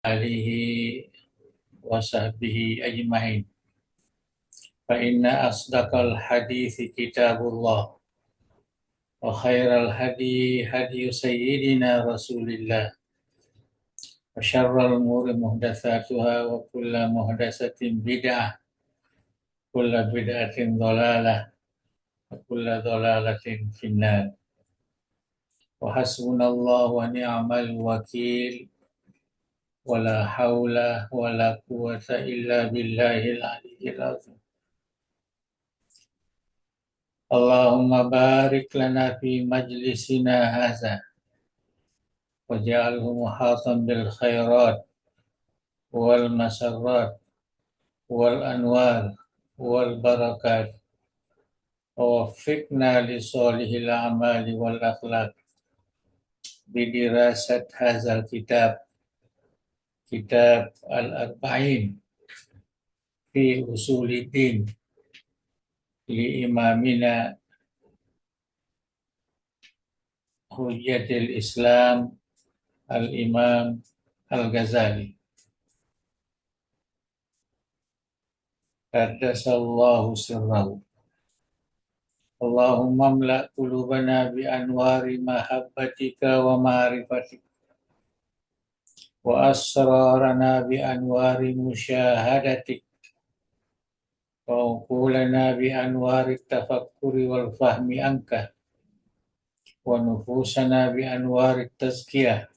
alihi wa sahbihi ajma'in. Fa inna asdaqal hadithi kitabullah wa khairal hadi hadi sayyidina Rasulillah wa syarral umuri muhdatsatuha wa kullu muhdatsatin bid'ah kullu bid'atin dhalalah wa kullu dhalalatin finnar. Wa hasbunallahu wa ni'mal wakil wa la haula wa la quwwata illa billahil aliyyil azim. Allahumma barik lana fi majlisina hadza waj'alhu muhatan bil khairat wal masarrat wal anwar wal barakat wa waffiqna li salihil a'mali wal akhlaq bidirasat hadzal kitab al-arba'in fi usuliddin li imamina hujjatil Islam al-Imam Al-Ghazali. Qaddasallahu sirrahu. Allahumma mla' qulubana bi anwari mahabbatika wa ma'rifatika wa asrarana bi anwari musyahadatik wa uqulana bi anwari tafakkuri wal fahmi anka wa nufusana bi anwari tazkiyah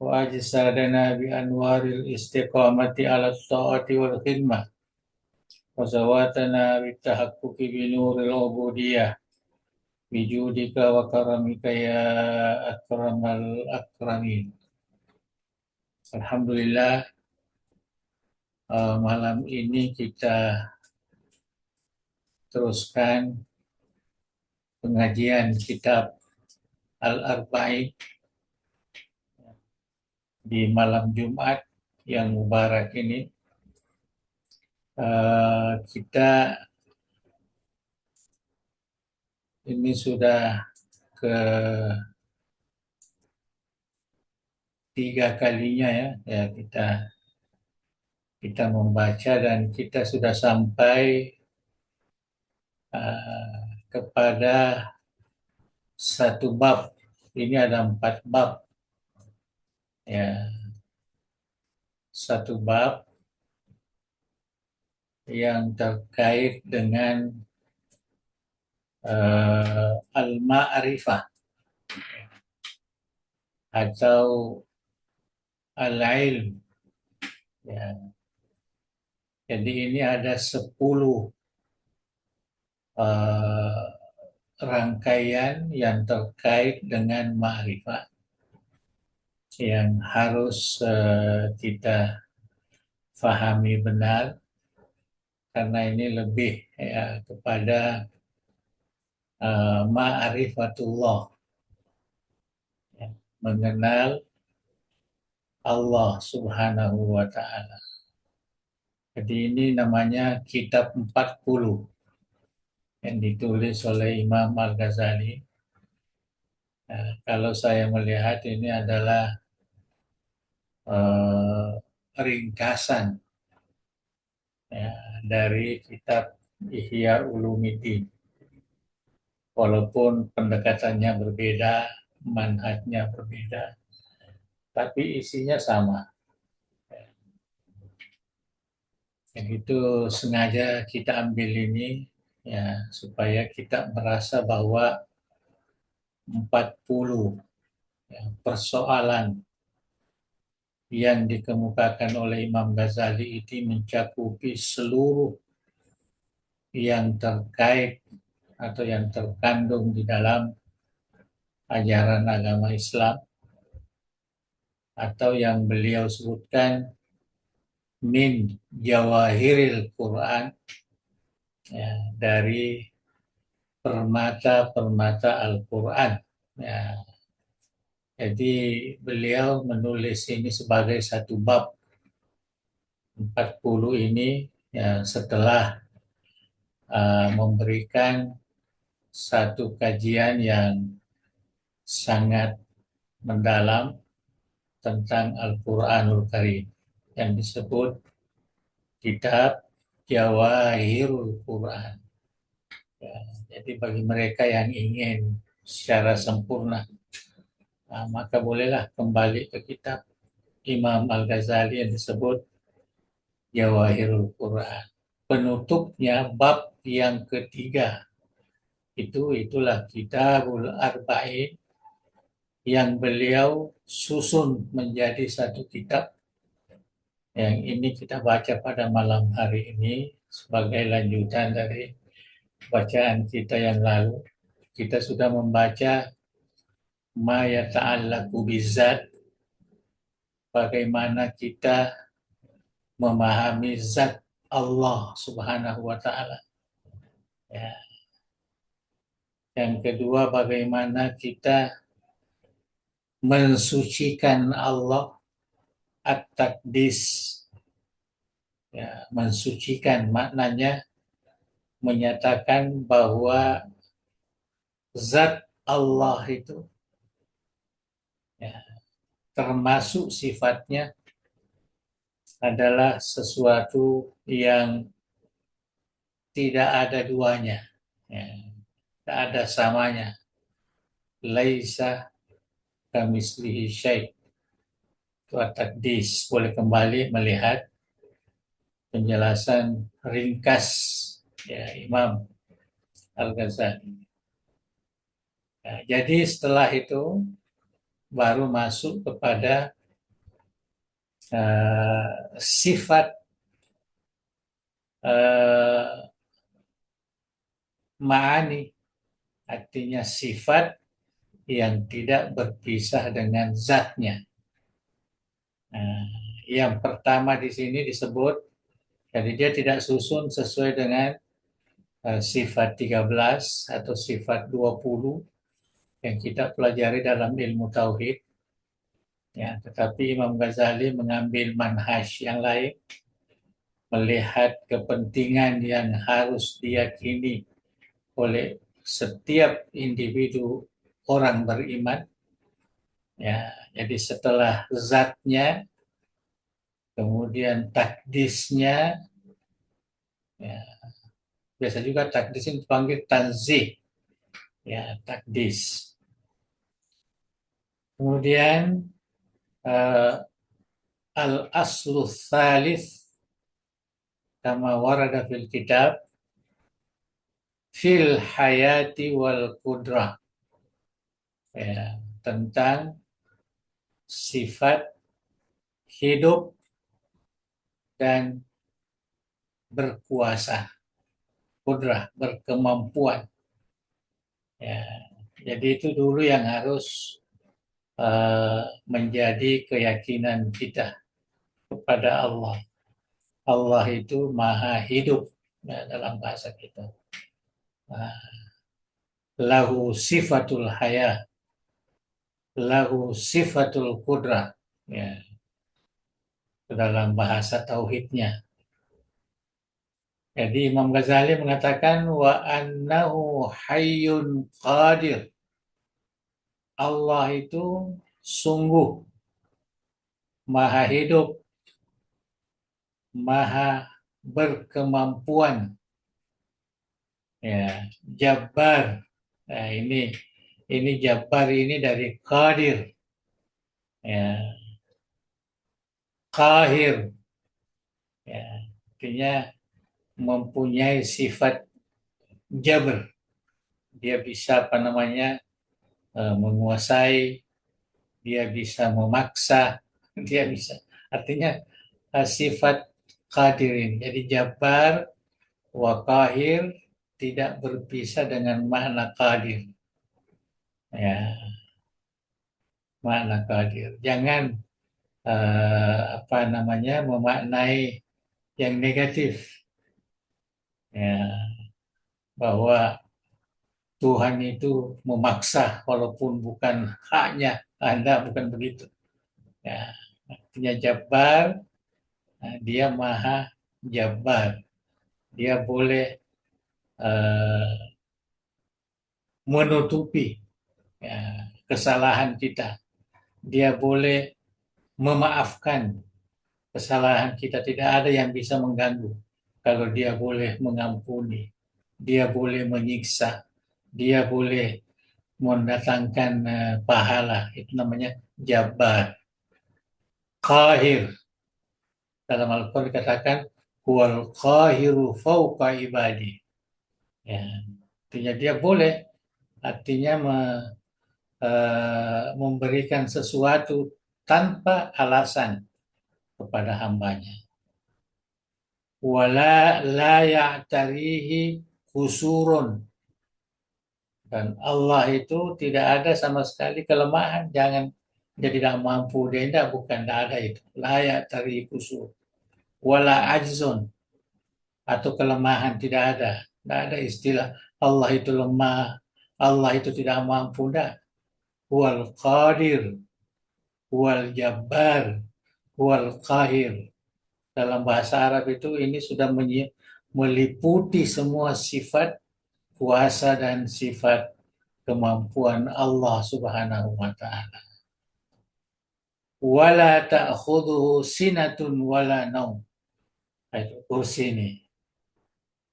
wa ajsadana bi anwaril istiqamati ala ta'ati wal khidmah wa zawatana bi tahaqquqi bi nuril ubudiyah bi judika wa karamika ya akramal akramin. Alhamdulillah, malam ini kita teruskan pengajian kitab Al-Arba'in di malam Jumat yang mubarak ini. Kita ini sudah ketiga kalinya ya kita membaca dan kita sudah sampai kepada satu bab. Ini ada 4 bab. Ya, satu bab yang terkait dengan al-ma'rifah atau al-ilm. Ya. Jadi ini ada 10 rangkaian yang terkait dengan ma'rifah yang harus kita fahami benar, karena ini lebih kepada ma'rifatullah, mengenal Allah Subhanahu wa Ta'ala. Jadi ini namanya kitab 40 yang ditulis oleh Imam Al-Ghazali. Kalau saya melihat ini adalah ringkasan dari kitab Ihya Ulumuddin. Walaupun pendekatannya berbeda, manhajnya berbeda, tapi isinya sama. Yang itu sengaja kita ambil ini supaya kita merasa bahwa 40 persoalan yang dikemukakan oleh Imam Ghazali itu mencakupi seluruh yang terkait atau yang terkandung di dalam ajaran agama Islam, atau yang beliau sebutkan min jawahiril Quran, dari permata-permata Al-Quran. Jadi beliau menulis ini sebagai satu bab 40 ini setelah memberikan satu kajian yang sangat mendalam tentang Al-Quranul Karim yang disebut kitab Jawahirul Quran. Ya, jadi bagi mereka yang ingin secara sempurna, maka bolehlah kembali ke kitab Imam Al-Ghazali yang disebut Jawahirul Quran. Penutupnya bab yang ketiga. Itulah Kitabul Arba'in yang beliau susun menjadi satu kitab. Yang ini kita baca pada malam hari ini sebagai lanjutan dari bacaan kita yang lalu. Kita sudah membaca ma yata'allaqu bizzat, bagaimana kita memahami zat Allah Subhanahu wa taala. Ya. Yang kedua, bagaimana kita mensucikan Allah, at-taqdis. Ya, mensucikan maknanya menyatakan bahwa zat Allah itu, ya, termasuk sifatnya adalah sesuatu yang tidak ada duanya, ya, tidak ada samanya. Laisa kamitslihi syai'. Itu at-taqdis. Boleh kembali melihat penjelasan ringkas, ya, Imam Al-Ghazali. Ya, jadi setelah itu baru masuk kepada sifat ma'ani, artinya sifat yang tidak berpisah dengan zatnya. Nah, yang pertama di sini disebut, jadi dia tidak susun sesuai dengan sifat 13 atau sifat 20 yang kita pelajari dalam ilmu tauhid. Ya, tetapi Imam Ghazali mengambil manhaj yang lain, melihat kepentingan yang harus diyakini oleh setiap individu orang beriman. Ya, jadi setelah zatnya, kemudian takdisnya, ya, biasa juga takdis ini dipanggil tanzih, ya, takdis. Kemudian al-aslu tsalits kama warada fil kitab fil hayati wal qudrah, ya, tentang sifat hidup dan berkuasa, kudrah, berkemampuan. Ya, jadi itu dulu yang harus menjadi keyakinan kita kepada Allah. Allah itu maha hidup, ya, dalam bahasa kita. Lahu sifatul haya, lahu sifatul qudrah, ya, dalam bahasa tauhidnya. Jadi Imam Ghazali mengatakan wa annahu hayyun qadir. Allah itu sungguh maha hidup, maha berkemampuan, ya, Jabbar. Nah, ini Jabbar ini dari Qadir, ya, Qahir, ya, artinya mempunyai sifat jabr. Dia bisa menguasai, dia bisa memaksa, dia bisa. Artinya sifat Qadir ini. Jadi Jabbar wa Qahir tidak berpisah dengan makna Qadir. Ya, makna Qadir. Jangan memaknai yang negatif, ya, bahwa Tuhan itu memaksa walaupun bukan haknya. Anda bukan begitu. Ya, artinya Jabbar, dia maha Jabbar. Dia boleh menutupi, ya, kesalahan kita. Dia boleh memaafkan kesalahan kita, tidak ada yang bisa mengganggu. Kalau dia boleh mengampuni, dia boleh menyiksa, dia boleh mendatangkan pahala, itu namanya Jabbar. Qahir, dalam Al-Quran dikatakan huwal qahiru fauqa ibadi. Ya, artinya dia boleh, artinya memberikan sesuatu tanpa alasan kepada hambanya. Wala la ya'tarihi khusurun, dan Allah itu tidak ada sama sekali kelemahan. Jangan dia tidak mampu, dia tidak, bukan, tidak ada itu. La ya'tarihi khusur. Wala ajzun, atau kelemahan, tidak ada. Tidak ada istilah Allah itu lemah, Allah itu tidak mampu, tidak. Wal qadir, wal jabbar, wal qahir. Dalam bahasa Arab itu ini sudah meliputi semua sifat kuasa dan sifat kemampuan Allah Subhanahu wa taala. Wala ta'khudhuhu sinatun wala naum. Itu kursi ini.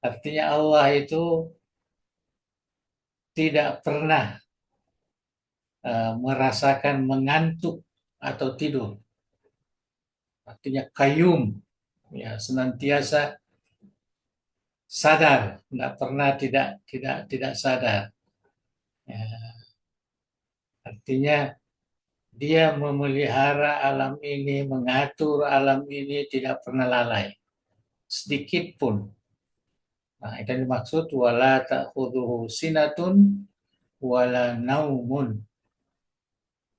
Artinya Allah itu tidak pernah merasakan mengantuk atau tidur. Artinya qayyum, ya, senantiasa sadar, tidak pernah tidak sadar. Ya, artinya dia memelihara alam ini, mengatur alam ini, tidak pernah lalai sedikit pun. Nah, itu yang dimaksud wala ta'khudhuhu sinatun wala naumun.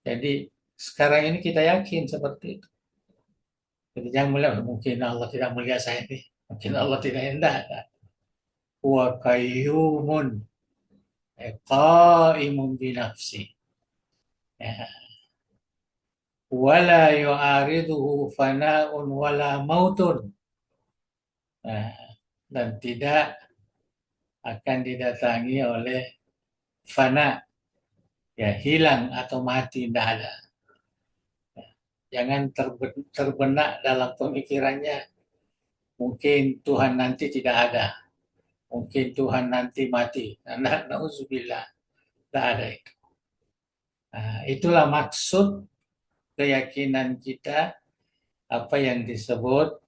Jadi sekarang ini kita yakin seperti itu. Jadi jangan melihat mungkin Allah tidak melihat saya ini, mungkin Allah tidak hendak. Wa qayyumun, qaimun bi nafsi. Ya. Wala yu'ariduhu fana'un wala mautun. Nah, dan tidak akan didatangi oleh fana, ya, hilang atau mati, tidak ada. Jangan terbenak dalam pemikirannya mungkin Tuhan nanti tidak ada, mungkin Tuhan nanti mati. Nah, na'udzubillah, tidak ada itu. Nah, itulah maksud keyakinan kita, apa yang disebut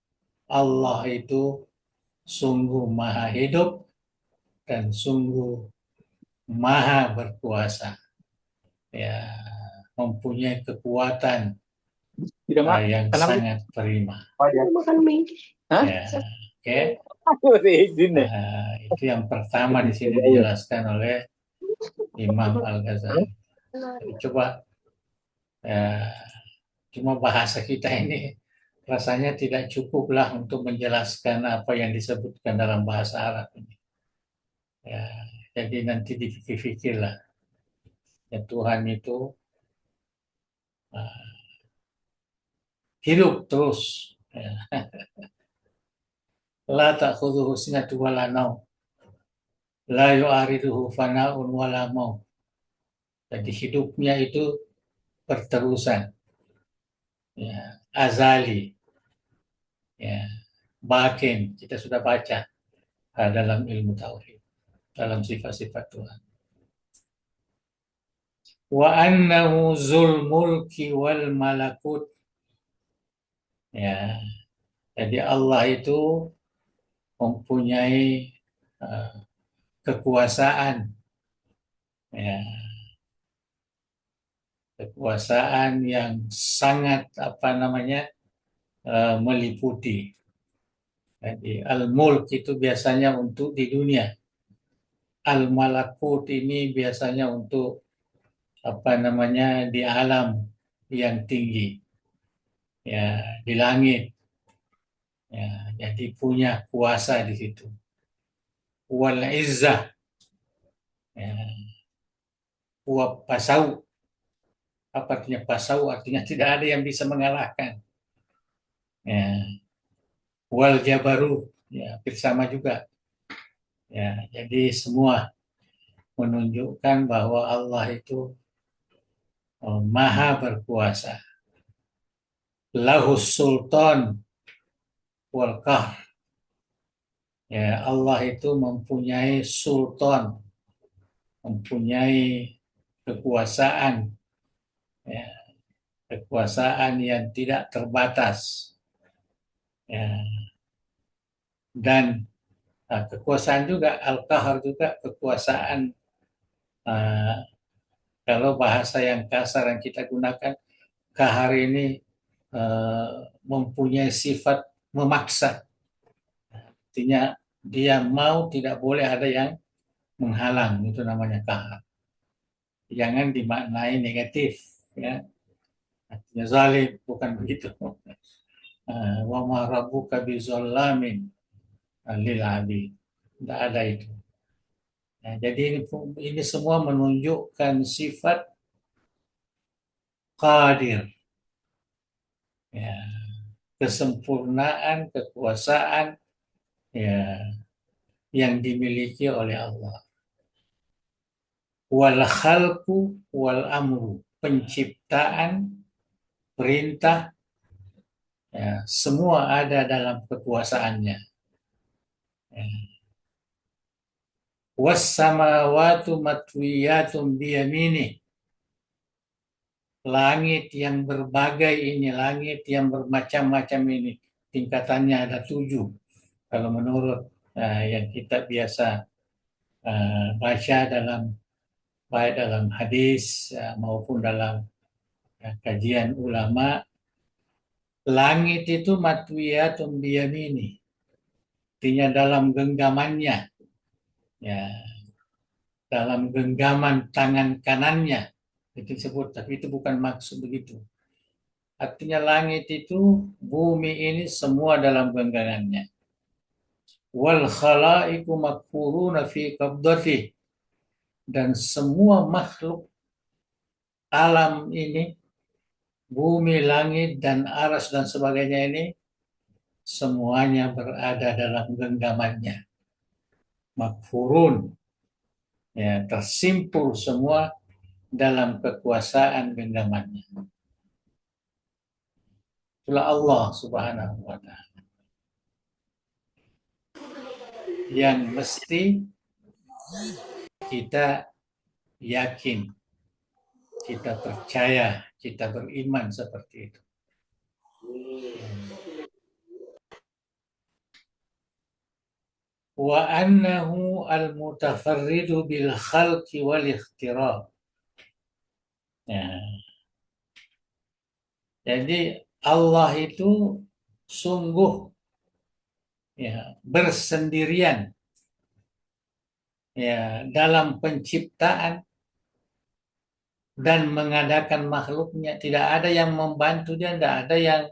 Allah itu sungguh maha hidup dan sungguh maha berkuasa, ya, mempunyai kekuatan yang sangat prima. Makan mie. Ya, oke. Itu yang pertama di sini dijelaskan oleh Imam Al-Ghazali. Jadi coba, cuma bahasa kita ini rasanya tidak cukuplah untuk menjelaskan apa yang disebutkan dalam bahasa Arab ini. Ya, jadi nanti dipikir-pikirlah. Ya, Tuhan itu hidup terus. Ya. La ta'khudhuhu sinatun wala naum. La yu'ariduhu fana'un wala maut. Jadi hidupnya itu berterusan. Ya, azali. Ya, bakin, kita sudah baca dalam ilmu tauhid, dalam sifat-sifat Tuhan. Wa annahu zul mulki wal malakut. Ya, jadi Allah itu mempunyai kekuasaan, ya, kekuasaan yang sangat meliputi. Jadi al-mulk itu biasanya untuk di dunia, al-malakut ini biasanya untuk di alam yang tinggi, ya, di langit, ya, jadi punya kuasa di situ. Wal izzah, ya, wa pasau. Apa artinya pasau? Artinya tidak ada yang bisa mengalahkan. Ya. Wal jabaru, ya, bersama juga. Ya, jadi semua menunjukkan bahwa Allah itu maha berkuasa. lahus sultan wal qahr. Ya, Allah itu mempunyai sultan, mempunyai kekuasaan, ya, kekuasaan yang tidak terbatas. Ya, dan kekuasaan juga al-qahr juga kekuasaan, uh, kalau bahasa yang kasar yang kita gunakan, kahar ini mempunyai sifat memaksa. Artinya dia mau tidak boleh ada yang menghalang, itu namanya kahar. Jangan dimaknai negatif, ya. Artinya zalim, bukan begitu. Wa ma rabbuka bizallamin lil abid. Tidak ada itu. Nah, jadi ini semua menunjukkan sifat qadir, ya, kesempurnaan, kekuasaan, ya, yang dimiliki oleh Allah. Wal khalqu wal amru, penciptaan, perintah, ya, semua ada dalam kekuasaannya. Ya. Was samawatu matwiyatun biyaminih, langit yang berbagai ini, langit yang bermacam-macam ini, tingkatannya ada 7. Kalau menurut yang kita biasa baca baik dalam hadis maupun dalam kajian ulama, langit itu matwiyatun biyamini, artinya dalam genggamannya, ya, dalam genggaman tangan kanannya, itu disebut, tapi itu bukan maksud begitu. Artinya langit itu, bumi ini semua dalam genggamannya. Wal khalaiqu makfuruna fi qabdatih, dan semua makhluk alam ini, bumi, langit, dan aras dan sebagainya ini, semuanya berada dalam genggamannya. Makfurun, ya, tersimpul semua dalam kekuasaan genggamannya. Itulah Allah Subhanahu wa Ta'ala yang mesti kita yakin, kita percaya, kita beriman seperti itu. Wa annahu al-mutafarridu bil khalqi wal ikhtira. Ya. Jadi Allah itu sungguh, ya, bersendirian, ya, dalam penciptaan dan mengadakan makhluknya. Tidak ada yang membantu dia, tidak ada yang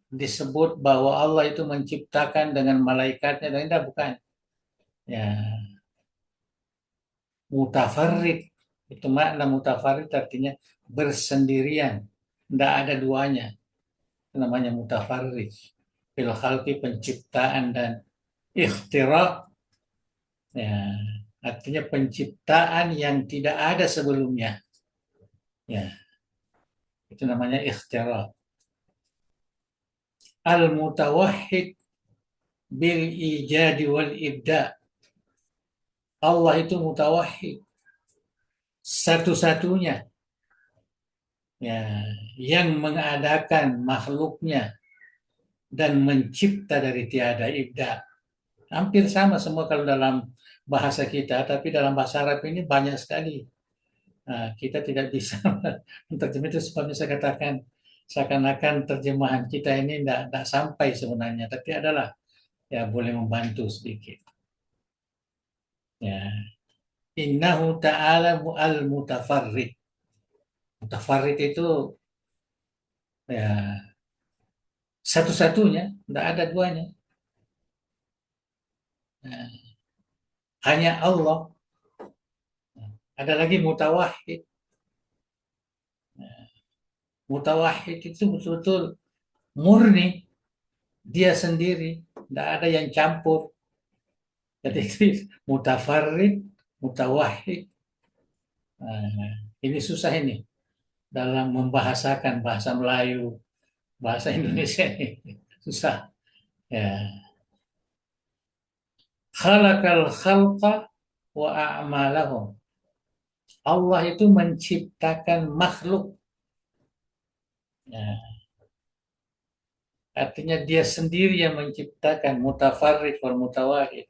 disebut bahwa Allah itu menciptakan dengan malaikatnya, dan tidak, bukan. Ya, mutafarrid, itu makna mutafarrid, artinya bersendirian, tidak ada duanya. Itu namanya mutafarrid. Fil khalqi, penciptaan, dan ikhtira, ya, artinya penciptaan yang tidak ada sebelumnya. Ya, itu namanya ikhtira. Al-mutawahhid bil ijadi wal ibda. Allah itu mutawahhid, satu-satunya, ya, yang mengadakan makhluknya dan mencipta dari tiada, ibda. Hampir sama semua kalau dalam bahasa kita, tapi dalam bahasa Arab ini banyak sekali. Nah, kita tidak bisa menerjemah, itu sebabnya saya katakan seakan-akan terjemahan kita ini tidak sampai sebenarnya, tapi adalah, ya, boleh membantu sedikit. Ya, innahu ta'ala al-mutafarrid. Mutafarrid itu, ya, satu-satunya, tidak ada duanya. Nah, hanya Allah. Ada lagi mutawahhid. Nah, mutawahhid itu betul-betul murni, dia sendiri, tidak ada yang campur. Jadi mutafarrid, mutawahhid. Nah, ini susah ini dalam membahasakan bahasa Melayu, bahasa Indonesia ini susah. Ya. Khalaqal khalqa wa a'malahum. Allah itu menciptakan makhluk. Ya. Artinya dia sendiri yang menciptakan mutafarrid wal mutawahid.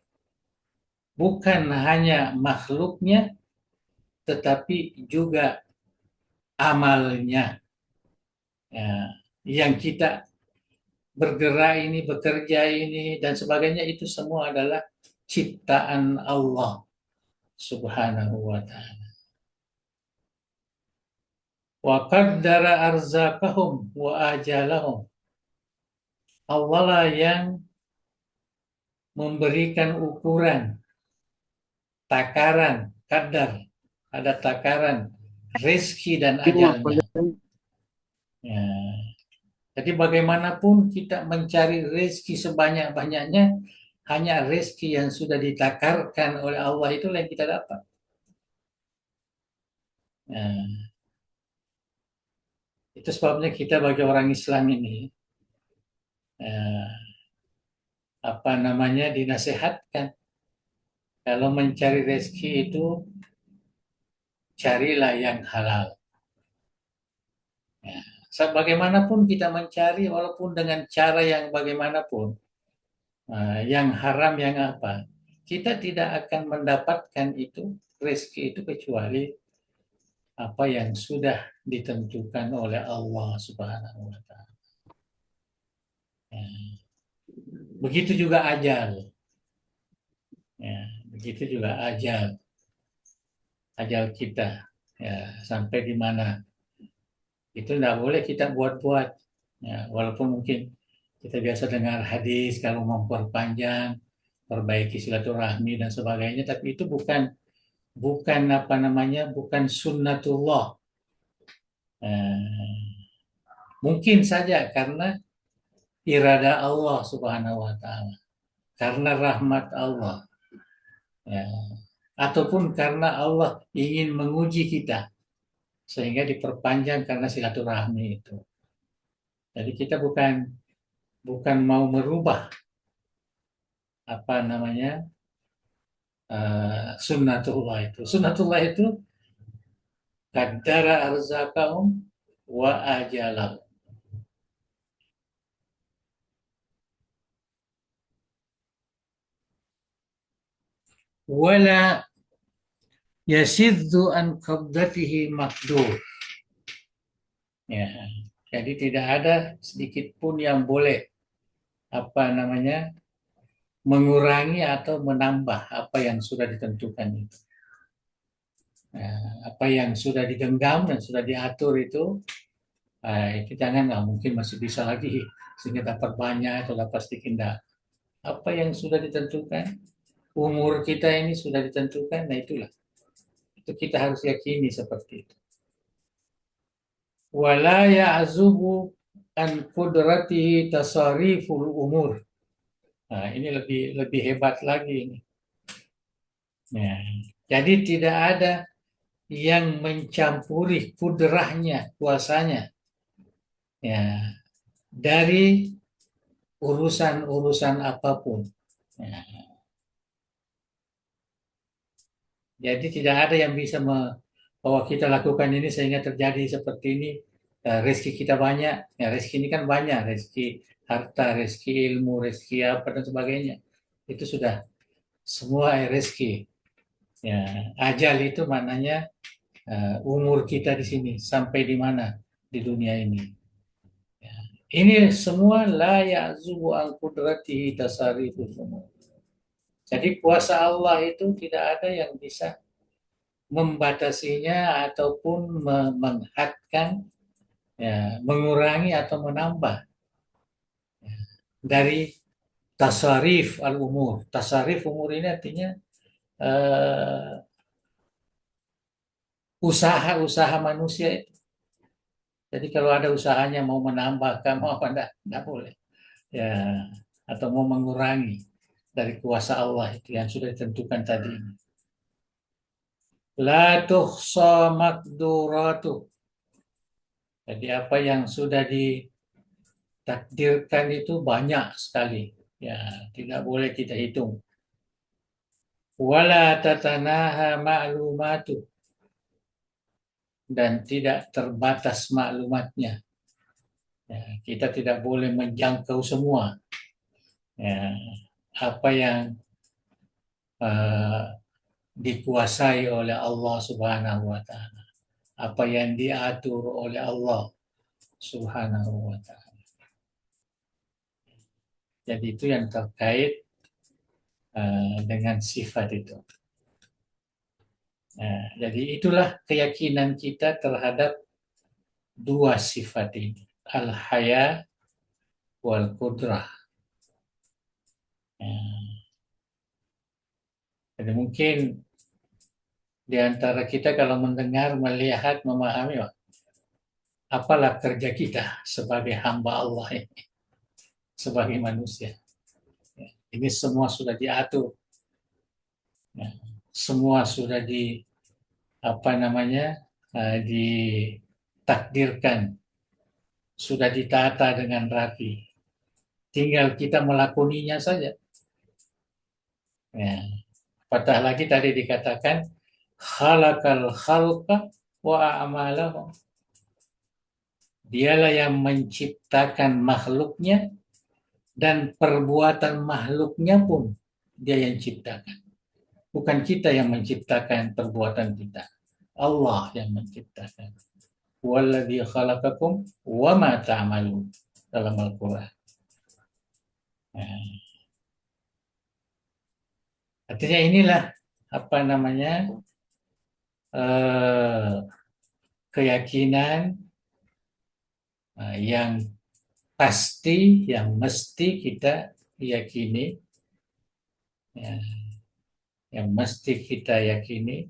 Bukan hanya makhluknya, tetapi juga amalnya. Ya. Yang kita bergerak ini, bekerja ini, dan sebagainya itu semua adalah ciptaan Allah Subhanahu wa ta'ala. Wa qaddara arzaqahum wa ajalahum. Allah lah yang memberikan ukuran, takaran, kadar, ada takaran, rezeki dan ajalnya. Ya. Jadi bagaimanapun kita mencari rezeki sebanyak-banyaknya, hanya rezeki yang sudah ditakarkan oleh Allah itulah yang kita dapat. Ya. Itu sebabnya kita bagi orang Islam ini, apa namanya, dinasihatkan kalau mencari rezeki itu carilah yang halal. Ya. Sebagaimanapun kita mencari, walaupun dengan cara yang bagaimanapun, yang haram, yang apa, kita tidak akan mendapatkan itu rezeki itu kecuali apa yang sudah ditentukan oleh Allah Subhanahu wa ta'ala. Ya. Begitu juga ajal. Ya, begitu juga ajal kita. Ya, sampai di mana itu tidak boleh kita buat-buat. Ya, walaupun mungkin kita biasa dengar hadis kalau memperpanjang, perbaiki silaturahmi dan sebagainya, tapi itu bukan bukan apa namanya, bukan sunnatullah. Eh, Mungkin saja karena irada Allah Subhanahu wa taala, karena rahmat Allah, ya. Ataupun karena Allah ingin menguji kita sehingga diperpanjang karena silaturahmi itu. Jadi kita bukan bukan mau merubah apa namanya, sunnatullah itu. Sunnatullah itu qaddara arzaqahum wa ajalahum. Wala yasiddu an qabdatihi maqdur. Ya. Jadi tidak ada sedikit pun yang boleh apa namanya, mengurangi atau menambah apa yang sudah ditentukan itu. Ya, apa yang sudah digenggam dan sudah diatur itu janganlah, mungkin masih bisa lagi sehingga dapat banyak atau dapat sedikit. Enggak. Apa yang sudah ditentukan, umur kita ini sudah ditentukan, nah itulah. Itu kita harus yakini seperti itu. Wala ya'zubu an qudratihi tasariful umur. Nah, ini lebih lebih hebat lagi ini. Ya. Jadi tidak ada yang mencampuri kudrahnya, kuasanya, ya, dari urusan-urusan apapun. Ya. Jadi tidak ada yang bisa bahwa kita lakukan ini sehingga terjadi seperti ini. Rezeki kita banyak, ya rezeki ini kan banyak, rezeki harta, rezeki ilmu, rezeki apa dan sebagainya. Itu sudah semua rezeki. Ya, ajal itu maknanya umur kita di sini sampai di mana di dunia ini. Ya. Ini semua la ya'zubu an qudratihi tasariful umur. Jadi kuasa Allah itu tidak ada yang bisa membatasinya ataupun menghadkan, ya, mengurangi atau menambah, ya, dari tasarif al-umur. Tasarif umur ini artinya eh, usaha-usaha manusia itu. Jadi kalau ada usahanya mau menambah, mau apa enggak boleh. Ya, atau mau mengurangi dari kuasa Allah itu yang sudah ditentukan tadi. La tuhsa makduratu. Jadi apa yang sudah ditakdirkan itu banyak sekali. Ya, tidak boleh kita hitung. Wala tatanaha ma'lumatu, dan tidak terbatas maklumatnya. Ya, kita tidak boleh menjangkau semua. Ya, apa yang uh, dikuasai oleh Allah Subhanahu wa taala, apa yang diatur oleh Allah Subhanahu wa taala. Jadi itu yang terkait dengan sifat itu. Nah, jadi itulah keyakinan kita terhadap dua sifat ini, al-haya wal qudrah. Nah, jadi mungkin di antara kita kalau mendengar, melihat, memahami, apalah kerja kita sebagai hamba Allah ini, sebagai manusia. Ini semua sudah diatur, ya. Semua sudah apa namanya, ditakdirkan, sudah ditata dengan rapi. Tinggal kita melakoninya saja. Ya. Patah lagi tadi dikatakan khalaqal khalqa wa a'malahum. Dialah yang menciptakan makhluknya dan perbuatan makhluknya pun dia yang ciptakan. Bukan kita yang menciptakan perbuatan kita. Allah yang menciptakan. Walladzi khalaqakum wa ma ta'malun dalam Al-Qur'an. Nah, artinya inilah apa namanya, eh, keyakinan yang pasti, yang mesti kita yakini, ya, yang mesti kita yakini,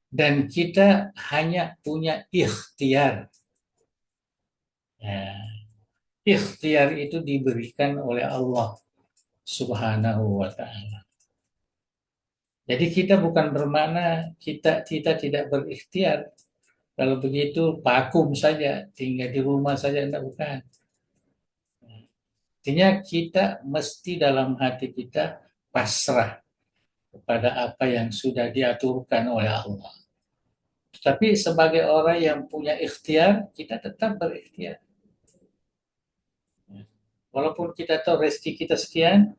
dan kita hanya punya ikhtiar. Ya, ikhtiar itu diberikan oleh Allah Subhanahu wa taala. Jadi kita bukan bermakna kita tidak berikhtiar. Kalau begitu vakum saja, tinggal di rumah saja, enggak, bukan. Artinya kita mesti dalam hati kita pasrah kepada apa yang sudah diaturkan oleh Allah. Tapi sebagai orang yang punya ikhtiar, kita tetap berikhtiar. Walaupun kita tahu rezeki kita sekian,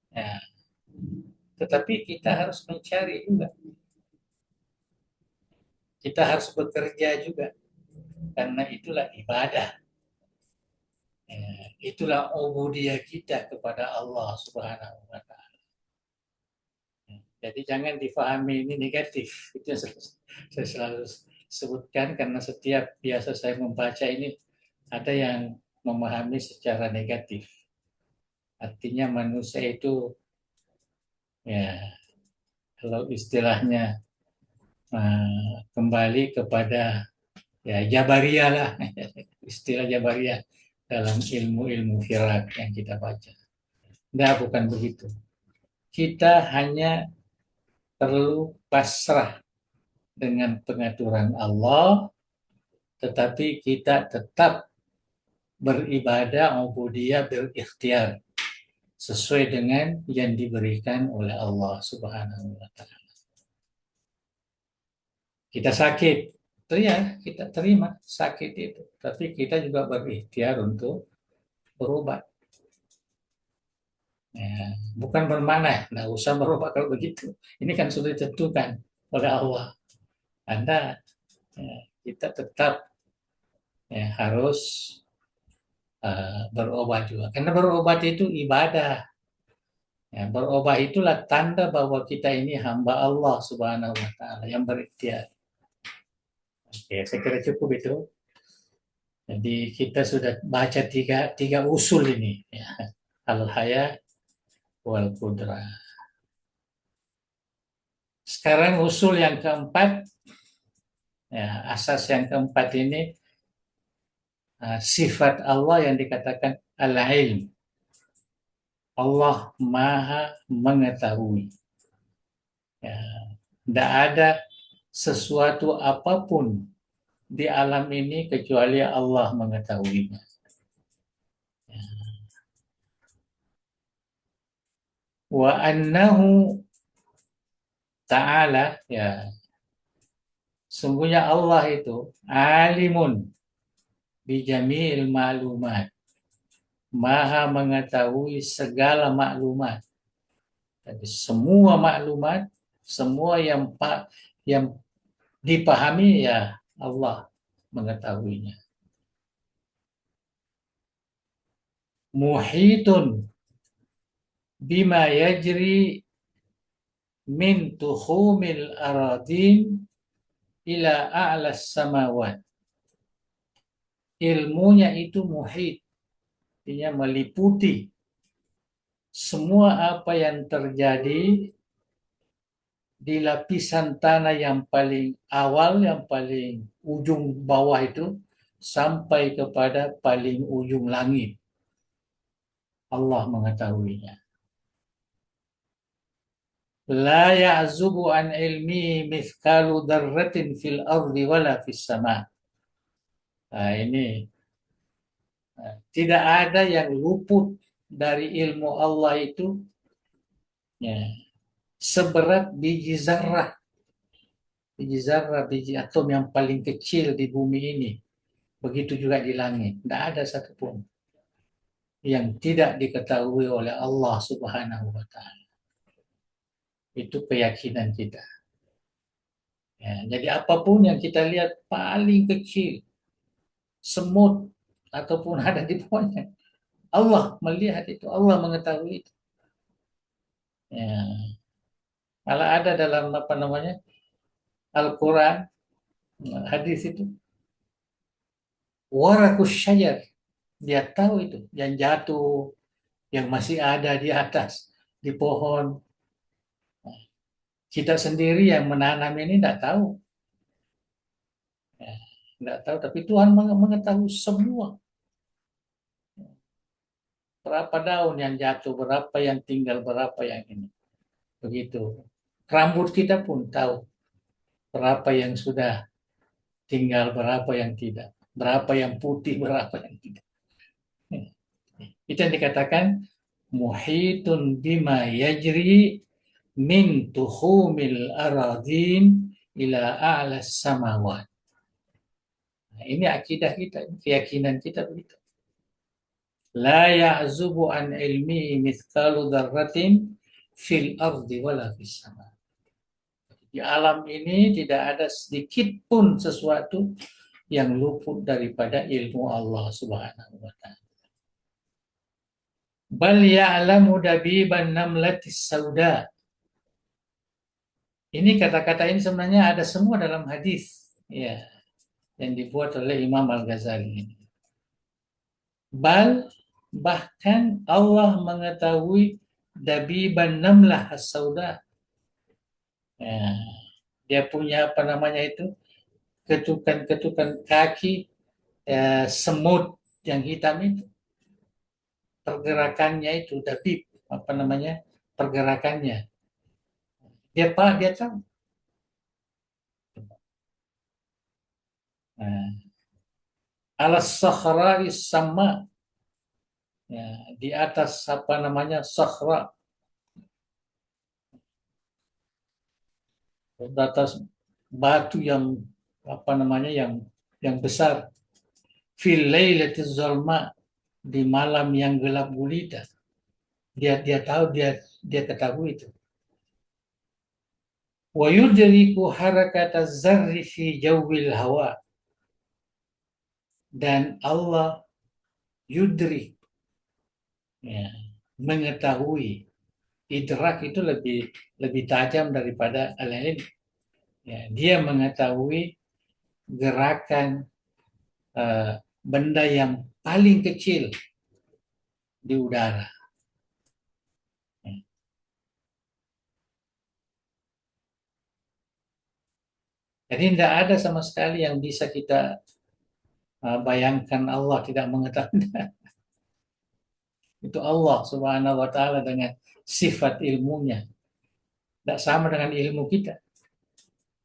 ya, tetapi kita harus mencari juga. Kita harus bekerja juga. Karena itulah ibadah. Ya, itulah ubudiyah kita kepada Allah Subhanahu wa taala. Jadi jangan difahami ini negatif. Itu yang saya selalu sebutkan, karena setiap biasa saya membaca ini ada yang memahami secara negatif. Artinya manusia itu, ya, kalau istilahnya kembali kepada, ya, Jabariyah lah, istilah Jabariyah dalam ilmu-ilmu firak yang kita baca. Enggak, bukan begitu. Kita hanya perlu pasrah dengan pengaturan Allah, tetapi kita tetap beribadah, ubudiyah, berikhtiar sesuai dengan yang diberikan oleh Allah Subhanahu wa taala. Kita sakit, itu ya kita terima sakit itu, tapi kita juga berikhtiar untuk berobat. Ya, bukan bermakna nggak usah berobat kalau begitu. Ini kan sudah ditentukan oleh Allah. Anda, ya, kita tetap, ya, harus berobat juga. Karena berobat itu ibadah. Ya, berobat itulah tanda bahwa kita ini hamba Allah Subhanahu wa taala yang berikhtiar. Oke, saya kira cukup itu. Jadi kita sudah baca tiga usul ini, ya. Al-haya wal qudrah. Sekarang usul yang keempat, ya, asas yang keempat ini, sifat Allah yang dikatakan al-ilm. Allah maha mengetahui. Ya, tidak ada sesuatu apapun di alam ini kecuali Allah mengetahuinya. Wa annahu ta'ala, ya, sungguhnya Allah itu alimun bijami'il ma'lumat, maha mengetahui segala maklumat. Jadi semua maklumat, semua yang dipahami, ya Allah mengetahuinya. Muhitun bima yajri min tuhumil aradin ila a'las samawat. Ilmunya itu muhit, artinya meliputi semua apa yang terjadi di lapisan tanah yang paling awal, yang paling ujung bawah itu, sampai kepada paling ujung langit. Allah mengetahuinya. La ya'zubu an ilmi mithqalu dzarratin fil ardi wala fis sama. Nah, ini tidak ada yang luput dari ilmu Allah itu, ya, seberat biji zarrah, biji atom yang paling kecil di bumi ini. Begitu juga di langit. Tidak ada satupun yang tidak diketahui oleh Allah Subhanahu wa Ta'ala. Itu keyakinan kita. Ya, jadi apapun yang kita lihat paling kecil, semut ataupun ada di bawahnya, Allah melihat itu, Allah mengetahui itu. Ya, malah ada dalam apa namanya Al-Quran, hadis itu, warakus syajar, dia tahu itu, yang jatuh, yang masih ada di atas, di pohon. Kita sendiri yang menanam ini tidak tahu. Ya, tidak tahu, tapi Tuhan mengetahui semua. Berapa daun yang jatuh, berapa yang tinggal, berapa yang ini. Begitu. Rambut kita pun tahu berapa yang sudah tinggal, berapa yang tidak. Berapa yang putih, berapa yang tidak. Itu yang dikatakan muhitun bima yajri min tuhumil aradin ila a'las samawat. Nah, ini akidah kita, keyakinan kita begitu. La ya'zubu an ilmi mithqalu dzarratin fil ardi wala fis sama. Di alam ini tidak ada sedikit pun sesuatu yang luput daripada ilmu Allah Subhanahu wa Ta'ala. Bal ya'lamu dabiban namlatis sauda. Ini kata-kata ini sebenarnya ada semua dalam hadis, ya, yang dibuat oleh Imam Al-Ghazali. Bal, bahkan Allah mengetahui dabiban namlah as-sauda. Ya, dia punya apa namanya itu, ketukan-ketukan kaki semut yang hitam itu, pergerakannya itu, dabib, apa namanya, pergerakannya. Dia tahu. Nah, alas sakhra'i sama, ya, di atas apa namanya sakhra, di atas batu yang apa namanya yang besar, fil lailatiz zalma, di malam yang gelap gulita. Dia tahu, dia ketahui itu. Wa yudriku harakataz zarri fi jawil hawa, dan Allah yudrik, ya, mengetahui. Idrak itu lebih tajam daripada al-ilm. Ya, dia mengetahui gerakan benda yang paling kecil di udara. Ya. Jadi tidak ada sama sekali yang bisa kita bayangkan Allah tidak mengetahui. Itu Allah Subhanahu wa Ta'ala dengan sifat ilmunya. Tidak sama dengan ilmu kita.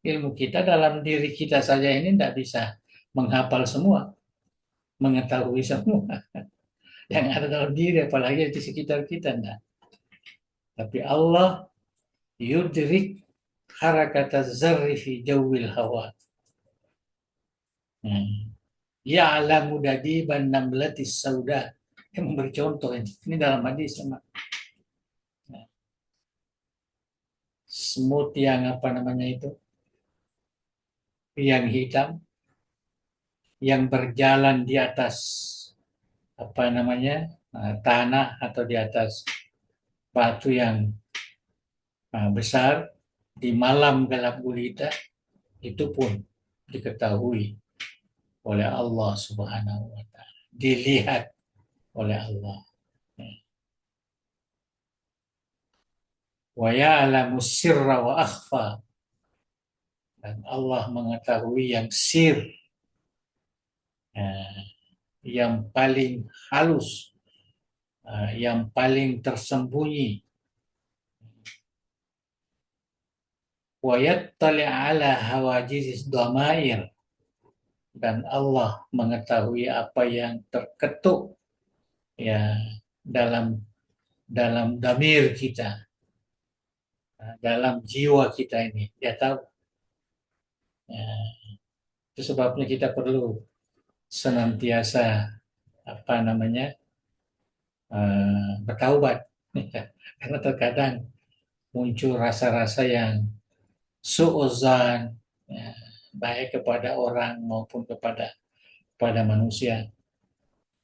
Ilmu kita dalam diri kita saja ini tidak bisa menghafal semua, mengetahui semua yang ada dalam diri, apalagi di sekitar kita. Nah, tapi Allah yudrik harakat az-zarri fi jawil hawa. Ya'lamu dadiban namlatis sauda. Yang memberi contoh ini dalam hadis sama. Semut yang apa namanya itu, yang hitam, yang berjalan di atas apa namanya tanah atau di atas batu yang besar di malam gelap gulita, itu pun diketahui oleh Allah Subhanahu wa taala, dilihat oleh Allah. Wa ya'lamu sirra wa akhfa, dan Allah mengetahui yang sir, yang paling halus, yang paling tersembunyi. Wa yattali' ala hawajizis dhamair, dan Allah mengetahui apa yang terketuk ya dalam damir kita, dalam jiwa kita ini. Dia tahu. Ya, itu sebabnya kita perlu senantiasa apa namanya bertaubat. Karena terkadang muncul rasa-rasa yang su'uzan, ya, baik kepada orang maupun kepada manusia.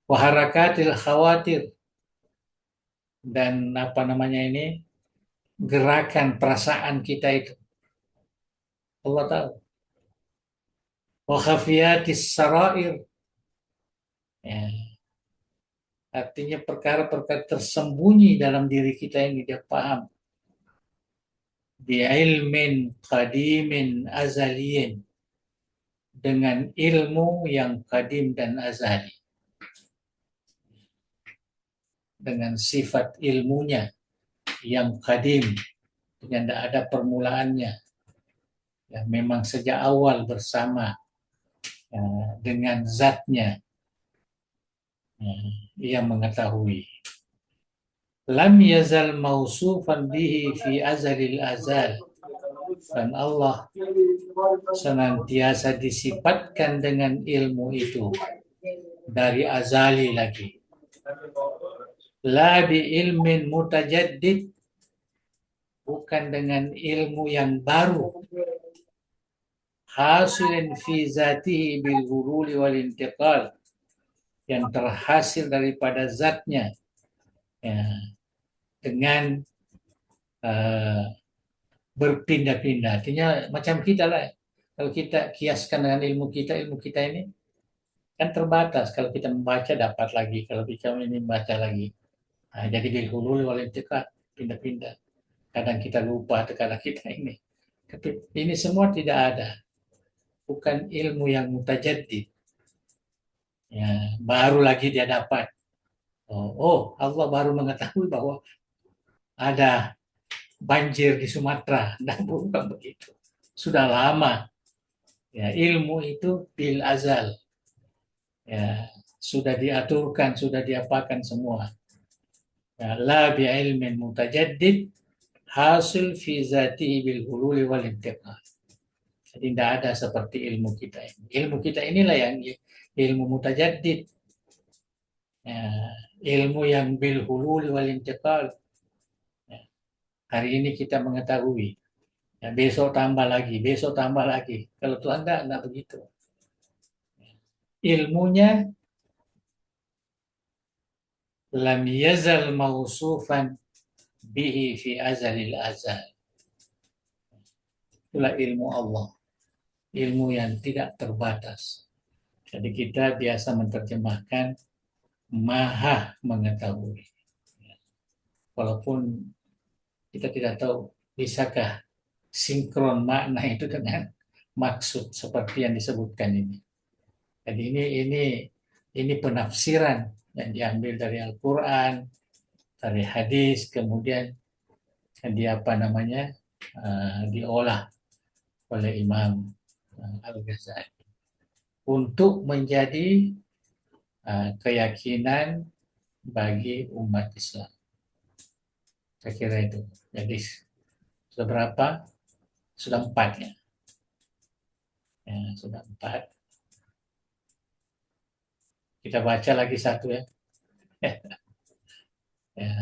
Waharakatil khawatir, dan apa namanya ini, gerakan perasaan kita itu Allah tahu. Wa khafiyatis sarair, ya, artinya perkara-perkara tersembunyi dalam diri kita ini dia paham. Bi ilmin qadimin azaliyin, dengan ilmu yang kadim dan azali, dengan sifat ilmunya yang kadim, yang tidak ada permulaannya, ya, memang sejak awal bersama ya, dengan zatnya, ya, ia mengetahui. Lam yazal mausufan bihi fi azalil azal, dan Allah senantiasa disifatkan dengan ilmu itu dari azali lagi. La bi ilmin mutajaddid, bukan dengan ilmu yang baru. Hasilin fi zatihi bil ghululi wal intiqal, yang terhasil daripada zatnya, ya, dengan berpindah-pindah. Artinya macam kita lah. Kalau kita kiaskan dengan ilmu kita ini kan terbatas. Kalau kita membaca dapat lagi, kalau kita ini membaca lagi. Nah, jadi bil hulul wal intiqal, pindah-pindah. Kadang kita lupa, kadang kita ini. Tapi ini semua tidak ada. Bukan ilmu yang mutajaddid. Ya, baru lagi dia dapat. Allah baru mengetahui bahwa ada banjir di Sumatera. Dan bukan begitu. Sudah lama. Ya, ilmu itu bil azal. Ya, sudah diaturkan, sudah diapakan semua. Ya, la bi ilmin mutajaddid hasil fi zatihi bil hululi wal intiqal. Jadi tidak ada seperti ilmu kita ini. Ilmu kita inilah yang ilmu mutajaddid. Ya, ilmu yang bil hululi wal intiqal. Ya, hari ini kita mengetahui. Ya, besok tambah lagi, besok tambah lagi. Kalau Tuhan enggak begitu. Ilmunya lam yazal mausufan bihi fi azalil azal. Itulah ilmu Allah. Ilmu yang tidak terbatas. Jadi kita biasa menerjemahkan maha mengetahui. Walaupun kita tidak tahu bisakah sinkron makna itu dengan maksud seperti yang disebutkan ini. Jadi ini penafsiran yang diambil dari Al-Quran, dari hadis, kemudian diolah oleh Imam Al-Ghazali. untuk menjadi keyakinan bagi umat Islam. Saya kira itu. Jadi sudah berapa? Sudah 4 ya. Ya, sudah 4. Kita baca lagi satu ya. Ya,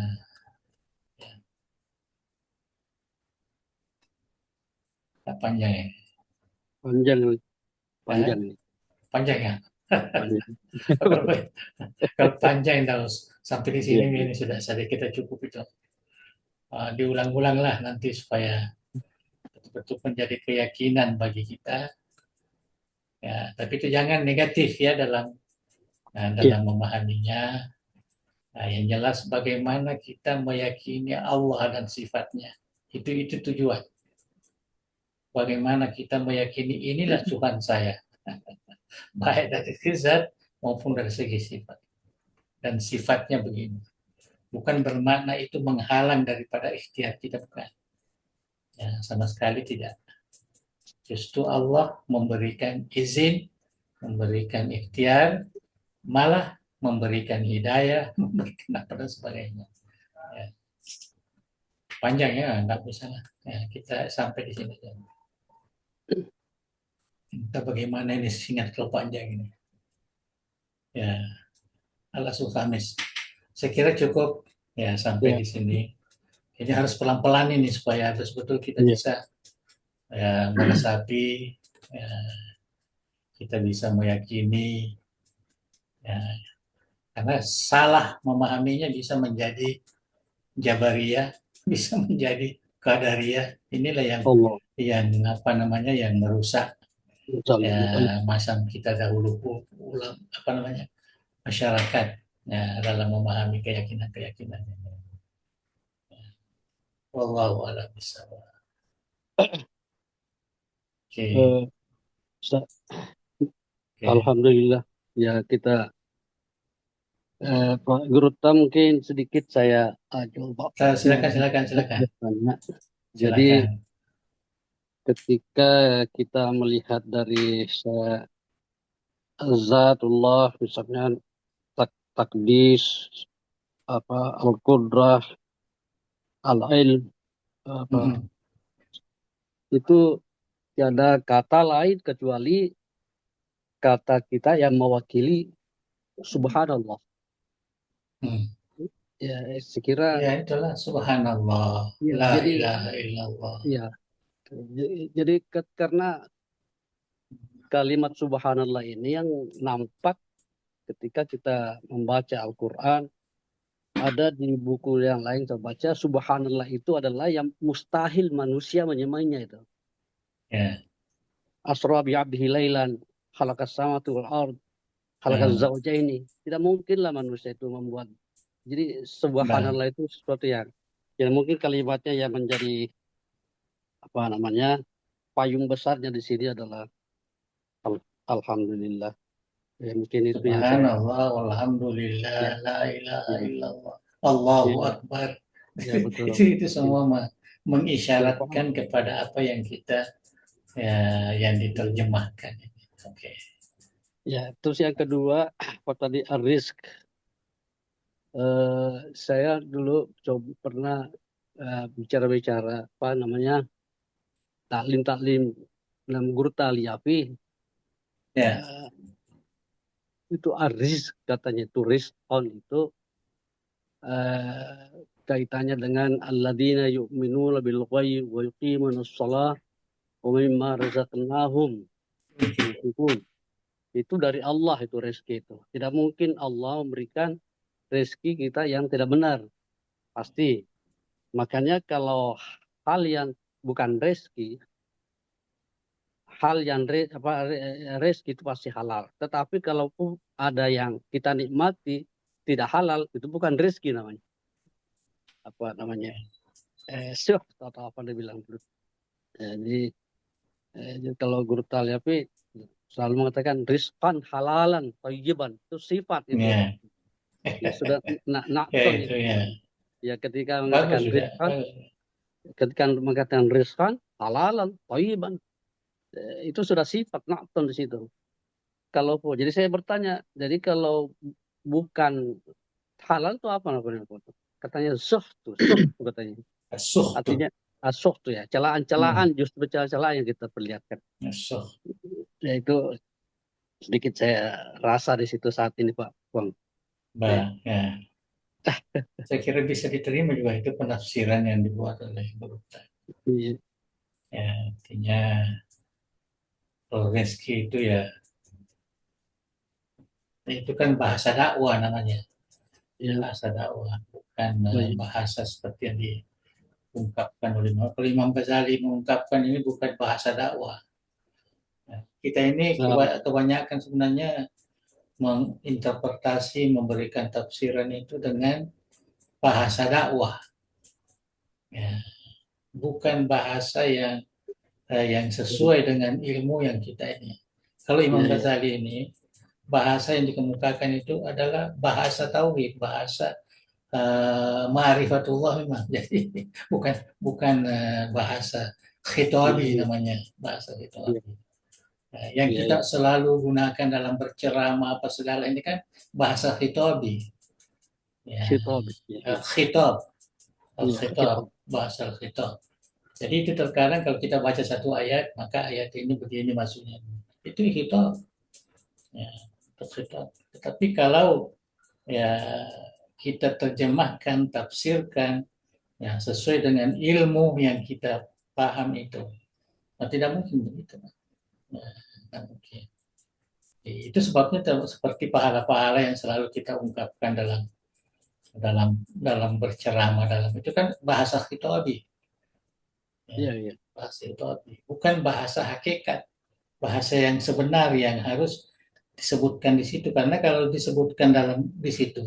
tak panjang ya. Panjang, Eh, panjang nih. panjang ya. Panjang. kalau, kalau panjang tahu sampai di sini Iya, ini sudah sedikit kita cukup itu. Diulang-ulang lah nanti supaya betul-betul menjadi keyakinan bagi kita. Ya, tapi itu jangan negatif ya iya, dalam memahaminya. Nah, yang jelas bagaimana kita meyakini Allah dan sifatnya. Itu tujuan. Bagaimana kita meyakini inilah Tuhan saya. Baik dari segi zat maupun dari segi sifat. Dan sifatnya begini. Bukan bermakna itu menghalang daripada ikhtiar kita, bukan. Ya, sama sekali tidak. Justru Allah memberikan izin, memberikan ikhtiar, malah memberikan hidayah, memberikan apa dan sebagainya. Ya, panjang ya, nggak bisa lah. Ya, kita sampai di sini. Kita bagaimana ini singkat kalau panjang ini. Ya, Allah Khamis. Saya kira cukup ya sampai iya, di sini. Ini harus pelan-pelan ini supaya betul-betul kita iya. bisa ya, meresapi, ya, kita bisa meyakini, ya, karena salah memahaminya bisa menjadi Jabariyah, bisa menjadi Qadariyah. Inilah Allah. yang apa namanya yang merusak ya Insyaallah. masa kita dahulu ulang apa namanya masyarakat ya, dalam memahami keyakinan-keyakinan ini. Wallahu a'lam bishawab. Oke, Eh, Ustaz, oke. Alhamdulillah. Ya kita Pak Guru mungkin sedikit saya coba Silakan, silakan, silakan, tanya. Jadi silakan. ketika kita melihat dari zatullah, misalnya takdis, apa al-qudrah, al-ilm, apa Mhm, itu tiada kata lain kecuali kata kita yang mewakili subhanallah. mhm. Ya, sekira Ya itulah subhanallah, ya la jadi ilaha illallah. ya jadi karena kalimat subhanallah ini yang nampak ketika kita membaca Al-Quran, ada di buku yang lain saya baca subhanallah itu adalah yang mustahil manusia menyemainya itu. Ya, Asra bi 'abdihi lailan, khalaqas samawati wal ard, khalaqaz eh, zawjaini. Tidak mungkinlah manusia itu membuat. Jadi nah, subhanallah itu sesuatu yang mungkin kalimatnya yang menjadi apa namanya payung besarnya di sini adalah alhamdulillah. Ya, mungkin itu yang saya subhanallah, walhamdulillah, ya la ilaha ya illallah, Allahu ya, Akbar. ya betul. Itu Ya, semua ya, paham. mengisyaratkan kepada apa yang kita ya, yang diterjemahkan. Oke. Ya, terus yang kedua, apa tadi risk. Saya dulu coba pernah bicara-bicara apa namanya taklim-taklim dalam guru taliafi Ya, eh, itu risk katanya itu risk on itu kaitannya dengan alladzina yu'minuna bil ghaib wa yuqimunas shalah wa mimma razaqnahum yunfiqun. Itu dari Allah itu rezeki itu. Tidak mungkin Allah memberikan rezeki kita yang tidak benar. Pasti. Makanya kalau hal yang bukan rezeki, hal yang rezeki itu pasti halal. Tetapi kalau ada yang kita nikmati tidak halal, itu bukan rezeki namanya. Apa namanya? Syuh atau apa dia bilang. Jadi, kalau guru Taliapi selalu mengatakan rizqan halalan thayyiban itu sifat itu. ya, Ya sudah ya nakton itu itu. ya. Ya ketika Bagus mengatakan juga. rizqan, Bagus. halalan thayyiban, itu sudah sifat nakton di situ. Kalau jadi saya bertanya, jadi kalau bukan halal itu apa namanya? Katanya suh tuh katanya. Suh tuh. Artinya asuh tuh ya, celaan-celaan, justru celaan-celaan yang kita perlihatkan. Suh. Ya itu sedikit saya rasa di situ saat ini Pak Bang. Ya, Bah, ya. Saya kira bisa diterima juga itu penafsiran yang dibuat oleh Guru. iya, Ya, artinya kalau rezeki itu ya, itu kan bahasa dakwah namanya. iya, Bahasa dakwah, bukan baik. bahasa seperti yang diungkapkan oleh kalau Imam Ghazali mengungkapkan ini bukan bahasa dakwah. Nah, kita ini Nah, kebanyakan sebenarnya menginterpretasi, memberikan tafsiran itu dengan bahasa dakwah, ya, bukan bahasa yang sesuai dengan ilmu yang kita ini. Kalau Imam iya, iya, Ghazali ini bahasa yang dikemukakan itu adalah bahasa tauhid, bahasa ma'rifatullah memang. Jadi bukan bukan bahasa iya, khitabi iya, namanya, bahasa iya, khitabi. Nah, yang iya, kita iya. selalu gunakan dalam berceramah apa segala ini kan bahasa khitabi. Ya, Khitab, iya, iya, khitab, iya, khitab, khitab. bahasa khitab. Jadi itu terkadang kalau kita baca satu ayat, maka ayat ini begini maksudnya. Itu khitab, ya, itu khitab. Tetapi kalau ya kita terjemahkan, tafsirkan ya sesuai dengan ilmu yang kita paham itu, nah, tidak mungkin begitu. Ya, tidak mungkin. Itu sebabnya seperti pahala-pahala yang selalu kita ungkapkan dalam dalam dalam berceramah dalam itu kan bahasa khitabi, ya, Iya, iya, bahasa khitabi, bukan bahasa hakikat, bahasa yang sebenar yang harus disebutkan di situ karena kalau disebutkan dalam di situ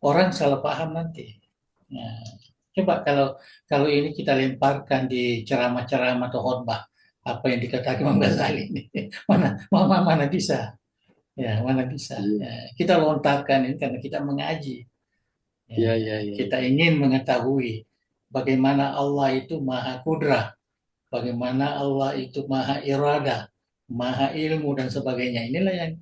orang salah paham nanti. Nah, coba kalau kalau ini kita lemparkan di ceramah-ceramah atau khotbah apa yang dikatakan Imam Ghazali ini mana bisa, ya mana bisa, iya, ya, kita lontarkan ini karena kita mengaji, ya, iya, iya, iya, kita ingin mengetahui bagaimana Allah itu maha kudrah, bagaimana Allah itu maha irada, maha ilmu dan sebagainya. Inilah yang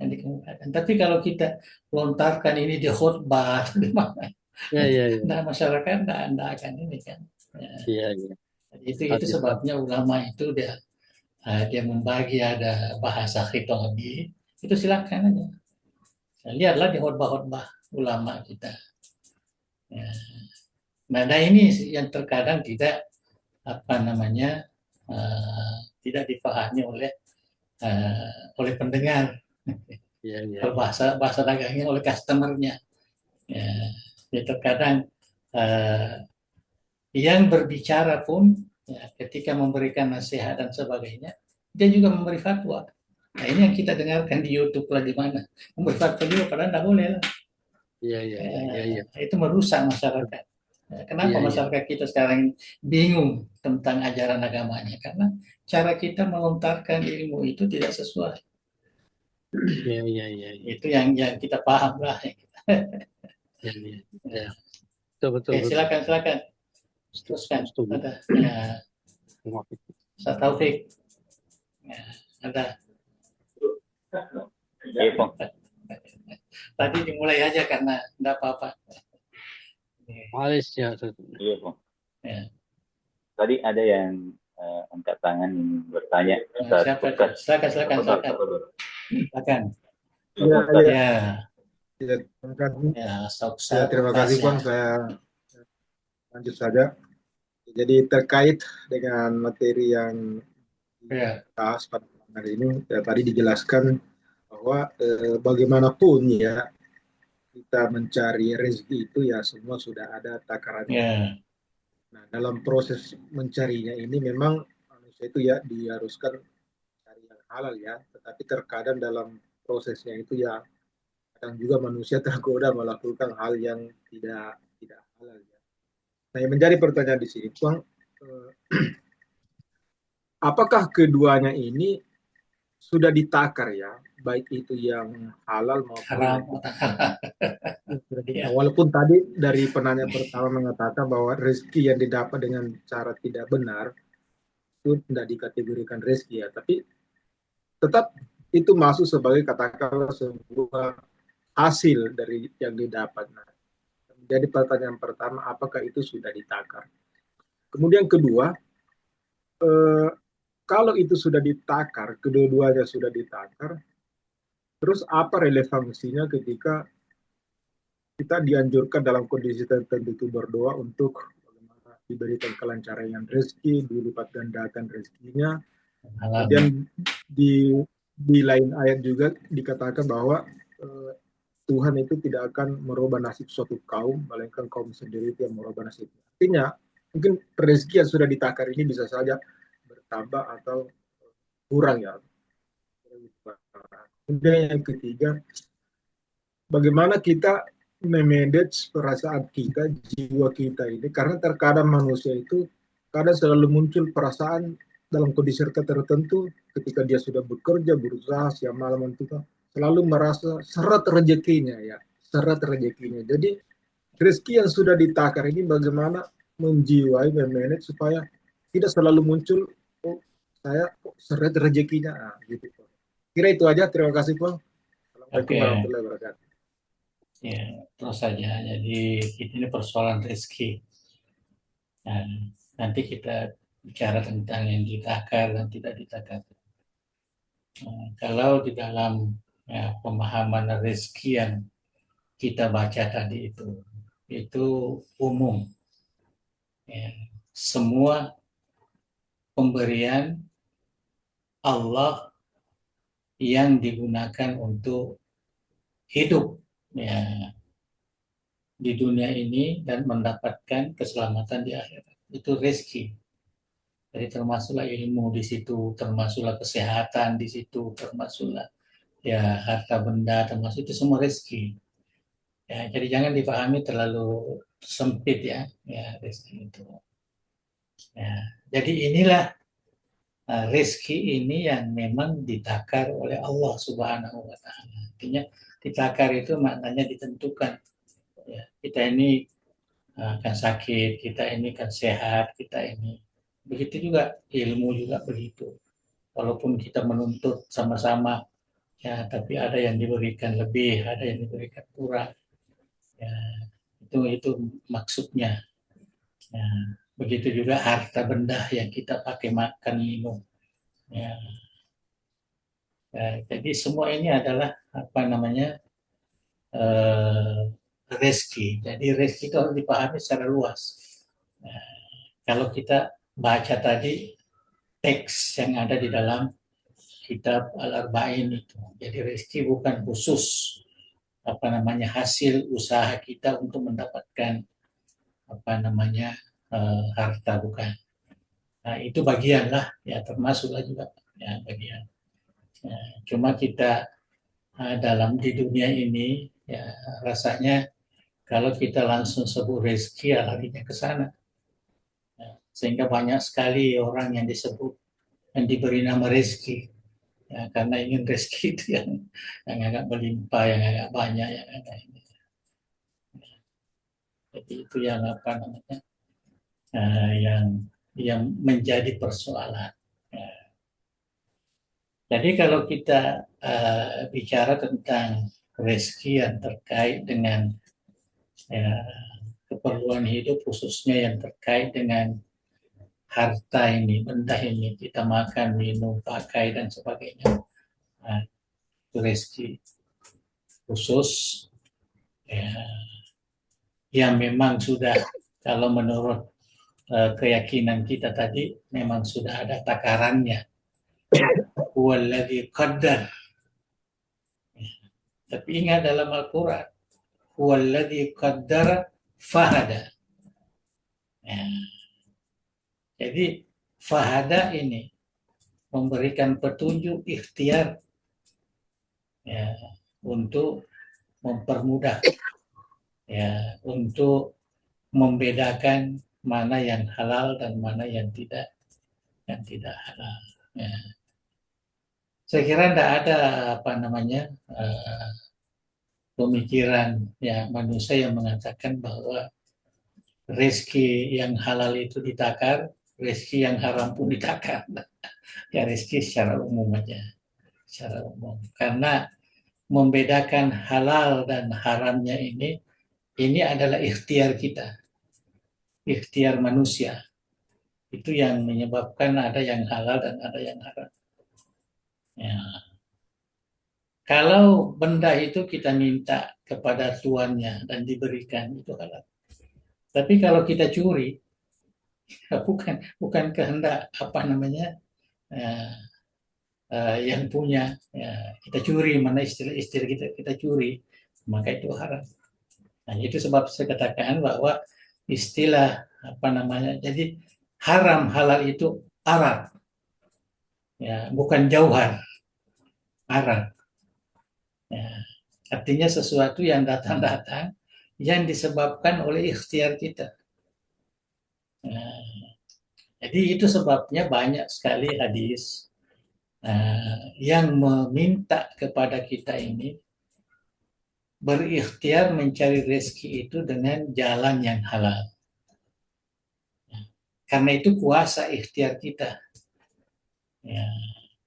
dikemukakan. Tapi kalau kita lontarkan ini di khutbah atau di mana, iya, iya, iya, nah masyarakat tidak akan ini kan. Ya, iya, iya. itu Hadis kan. sebabnya ulama itu dia membagi ada bahasa khitabi itu silakan aja. Nah, lihatlah di khutbah-khutbah ulama kita. Ya. Nah, ini yang terkadang tidak apa namanya tidak dipahami oleh pendengar. Iya, iya, Kalau bahasa bahasa dagangnya oleh customernya. Ya, ya terkadang uh, yang berbicara pun ya, ketika memberikan nasihat dan sebagainya, dia juga memberi fatwa. Nah ini yang kita dengarkan di YouTube lah di mana memberi fatwa juga padahal tidak boleh lah. iya, iya, iya, iya, iya, Itu merusak masyarakat. Kenapa iya, iya, masyarakat kita sekarang bingung tentang ajaran agamanya? Karena cara kita melontarkan ilmu itu tidak sesuai. iya, iya, iya, iya, Itu yang kita paham lah. iya, iya, iya. Betul, betul, Oke, betul. silakan silakan Setuju, teruskan. setuju. Ada ya, Ustaz Taufik. Ya, ada. Iya, Pong. Tadi dimulai aja karena enggak apa-apa. Malaysia. Iya, Pong. Ya. Tadi ada yang angkat tangan ingin bertanya. Nah, siapa? Silakan. Silakan. Ya, ya, Ya, ya, terima kasih. ya, Ya, terima kasih, ya. Bang. Saya lanjut saja. Jadi terkait dengan materi yang Ya, dibahas pada hari ini, ya, tadi dijelaskan bahwa bagaimanapun ya kita mencari rezeki itu ya semua sudah ada takarannya. ya, Nah, dalam proses mencarinya ini memang manusia itu ya diharuskan cari yang halal ya, tetapi terkadang dalam prosesnya itu ya kadang juga manusia tergoda melakukan hal yang tidak halal ya. Nah, yang menjadi pertanyaan di sini, Bang, apakah keduanya ini sudah ditakar ya, baik itu yang halal maupun haram. yang sudah ditakar. Ya, Walaupun tadi dari penanya pertama mengatakan bahwa rezeki yang didapat dengan cara tidak benar itu tidak dikategorikan rezeki ya, tapi tetap itu masuk sebagai katakanlah sebuah hasil dari yang didapat. Nah, jadi pertanyaan pertama, apakah itu sudah ditakar? Kemudian kedua, eh, kalau itu sudah ditakar, kedua-duanya sudah ditakar, terus apa relevansinya ketika kita dianjurkan dalam kondisi tertentu itu berdoa untuk bagaimana diberikan kelancaran rezeki, dilipat gandakan rezekinya. Halalnya. Kemudian di lain ayat juga dikatakan bahwa Tuhan itu tidak akan merubah nasib suatu kaum, melainkan kaum sendiri itu yang merubah nasib. Artinya, mungkin rezeki yang sudah ditakar ini bisa saja bertambah atau kurang ya. Kemudian yang ketiga, bagaimana kita memanage perasaan kita, jiwa kita ini, karena terkadang manusia itu kadang selalu muncul perasaan dalam kondisi tertentu ketika dia sudah bekerja, berusaha siang malam itu selalu merasa seret rezekinya ya, seret rezekinya. Jadi rezeki yang sudah ditakar ini bagaimana menjiwai, memanage supaya tidak selalu muncul oh saya kok seret rezekinya, nah, gitu. Kira itu aja. Terima kasih, Pak. Assalamualaikum Oke, warahmatullahi wabarakatuh. ya terus saja. Jadi ini persoalan rezeki. Nah, nanti kita bicara tentang yang ditakar dan tidak ditakar. Kalau di dalam ya, pemahaman rezeki yang kita baca tadi itu umum. Ya. Semua pemberian Allah yang digunakan untuk hidup ya, di dunia ini dan mendapatkan keselamatan di akhirat. Itu rezeki. Jadi termasuklah ilmu di situ, termasuklah kesehatan di situ, termasuklah ya harta benda, termasuk itu semua rezeki. Ya, jadi jangan dipahami terlalu sempit ya rezeki itu. Ya, jadi inilah rezeki ini yang memang ditakar oleh Allah Subhanahu wa taala. Artinya ditakar itu maknanya ditentukan. Ya, kita ini akan sakit, kita ini kan sehat, kita ini. Begitu juga ilmu juga begitu. Walaupun kita menuntut sama-sama, ya, tapi ada yang diberikan lebih, ada yang diberikan kurang. Ya, itu maksudnya. Ya, begitu juga harta benda yang kita pakai makan minum. Ya, ya, jadi semua ini adalah apa namanya rezeki. Jadi rezeki itu harus dipahami secara luas. Nah, kalau kita baca tadi teks yang ada di dalam kitab Al-Arba'in itu. Jadi rezeki bukan khusus apa namanya hasil usaha kita untuk mendapatkan apa namanya harta, bukan. Nah, itu bagian lah ya, termasuklah juga ya bagian. Ya, cuma kita dalam di dunia ini ya rasanya kalau kita langsung sebut rezeki ya larinya ke sana. Ya, sehingga banyak sekali orang yang disebut yang diberi nama rezeki. Ya, karena ingin rezeki itu yang agak berlimpah, yang agak banyak, yang agak ini. Jadi itu yang apa namanya, yang menjadi persoalan. Jadi kalau kita bicara tentang rezeki yang terkait dengan ya, keperluan hidup, khususnya yang terkait dengan harta ini, benda ini, kita makan, minum, pakai dan sebagainya. Nah, itu rezeki khusus ya, yang memang sudah, kalau menurut keyakinan kita tadi, memang sudah ada takarannya. Huwallazi qaddar. Tapi ingat dalam Al-Quran, huwallazi qaddara fahada. Ya. Jadi fahada ini memberikan petunjuk ikhtiar ya, untuk mempermudah ya, untuk membedakan mana yang halal dan mana yang tidak halal. Ya. Saya kira tidak ada apa namanya pemikiran ya manusia yang mengatakan bahwa rezeki yang halal itu ditakar, rezeki yang haram pun ditakar. Ya rezeki secara umum aja. secara umum. Karena membedakan halal dan haramnya ini adalah ikhtiar kita, ikhtiar manusia. Itu yang menyebabkan ada yang halal dan ada yang haram. Ya. Kalau benda itu kita minta kepada tuannya dan diberikan, itu halal. Tapi kalau kita curi, bukan kehendak apa namanya uh, yang punya, kita curi, mana istilah kita curi, maka itu haram. Nah, itu sebab saya katakan bahwa istilah apa namanya, jadi haram halal itu arat, ya, bukan jauhar, arat. Ya. Artinya sesuatu yang datang-datang yang disebabkan oleh ikhtiar kita. Nah, jadi itu sebabnya banyak sekali hadis yang meminta kepada kita ini berikhtiar mencari rezeki itu dengan jalan yang halal. Karena itu kuasa ikhtiar kita. Ya.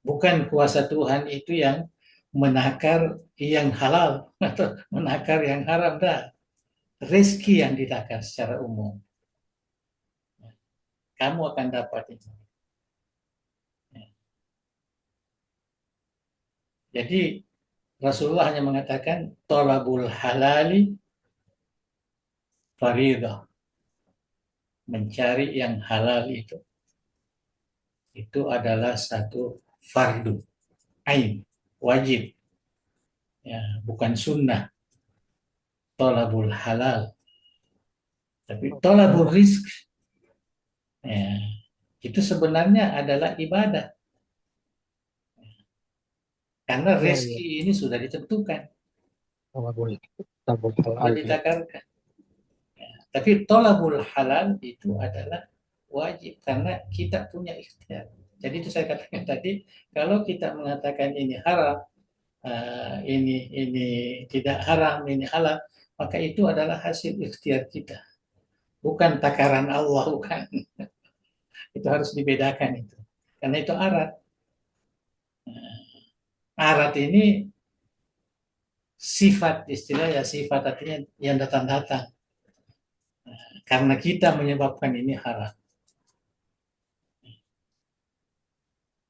Bukan kuasa Tuhan itu yang menakar yang halal atau menakar yang haram. Dah. Rezeki yang ditakar secara umum. Kamu akan dapat itu. Jadi Rasulullah hanya mengatakan tolabul halali faridah. Mencari yang halal itu adalah satu fardu ain, wajib, ya, bukan sunnah. Tolabul halal, tapi tolabul rizq, ya, itu sebenarnya adalah ibadah, karena rezeki ini sudah ditentukan, sudah ditakarkan. Ya, tapi tolabul halal itu adalah wajib karena kita punya ikhtiar. Jadi itu saya katakan tadi, kalau kita mengatakan ini haram, ini tidak haram, ini halal, maka itu adalah hasil ikhtiar kita, bukan takaran Allah, bukan. Itu harus dibedakan itu, karena itu arat. Arat ini sifat, istilah ya sifat, artinya yang datang-datang. Karena kita menyebabkan ini haram.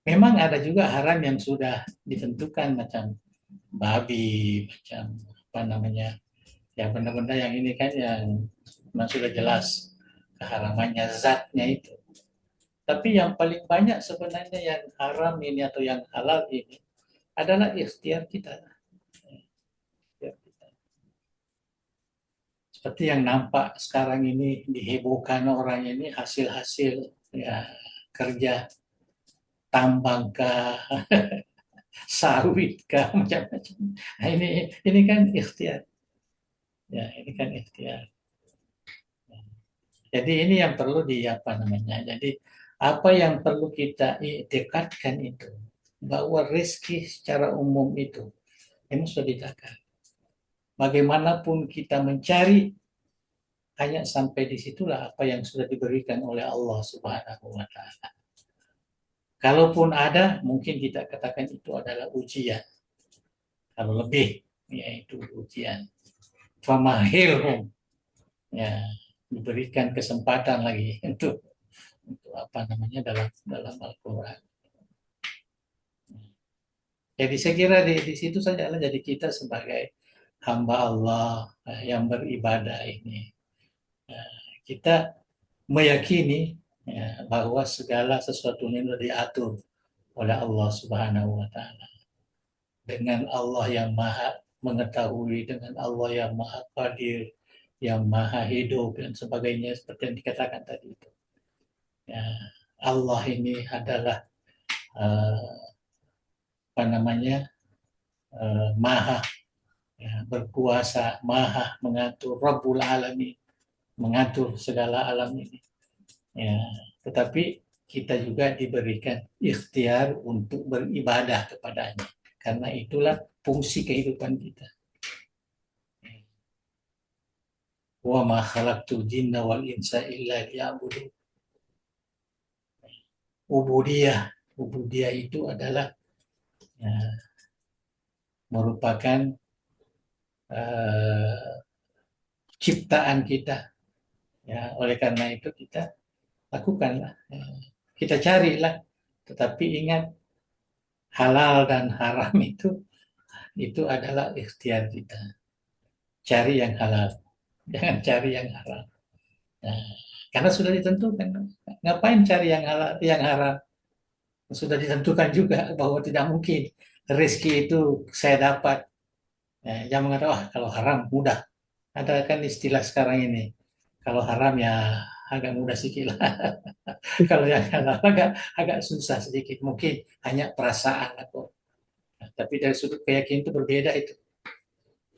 Memang ada juga haram yang sudah ditentukan, macam babi, macam apa namanya, ya benda-benda yang ini kan yang memang sudah jelas keharamannya, zatnya itu. Tapi yang paling banyak sebenarnya yang haram ini atau yang halal ini adalah ikhtiar kita. Seperti yang nampak sekarang ini dihebohkan orang ini, hasil-hasil ya, kerja tambang kah, sawit kah, macam-macam. Nah, ini kan ikhtiar. Ya, ini kan ikhtiar. Jadi ini yang perlu apa namanya. Jadi apa yang perlu kita dekatkan itu, bahwa rezeki secara umum itu ini sudah ditakar. Bagaimanapun kita mencari, hanya sampai disitulah apa yang sudah diberikan oleh Allah Subhanahu wa Ta'ala. Kalaupun ada, mungkin kita katakan itu adalah ujian. Kalau lebih, yaitu ujian. Famahilhum, ya, diberikan kesempatan lagi untuk apa namanya dalam Al-Quran. Jadi saya kira di situ saja lah, jadi kita sebagai hamba Allah yang beribadah ini, kita meyakini bahwa segala sesuatunya sudah diatur oleh Allah Subhanahu wa Ta'ala. Dengan Allah yang maha mengetahui, dengan Allah yang maha qadir, yang maha hidup dan sebagainya, seperti yang dikatakan tadi itu. Ya, Allah ini adalah apa namanya, maha berkuasa, maha mengatur, Rabbul Alamin, mengatur segala alam ini. Ya, tetapi kita juga diberikan ikhtiar untuk beribadah kepadanya. Karena itulah fungsi kehidupan kita. Wa ma khalaqtul jinna wal insa illa liya'budun. Ubudiyah itu adalah ya, merupakan eh, ciptaan kita. Ya, oleh karena itu kita lakukanlah, ya, kita carilah. Tetapi ingat, halal dan haram itu adalah ikhtiar kita. Cari yang halal, jangan cari yang haram. Nah, karena sudah ditentukan. Ngapain cari yang halal, yang haram? Sudah ditentukan juga bahwa tidak mungkin rezeki itu saya dapat. Ya, jangan mengatakan, wah kalau haram mudah. Ada kan istilah sekarang ini, kalau haram ya agak mudah sedikit lah. Kalau yang halal agak susah sedikit. Mungkin hanya perasaan atau, tapi dari sudut keyakinan itu berbeda itu.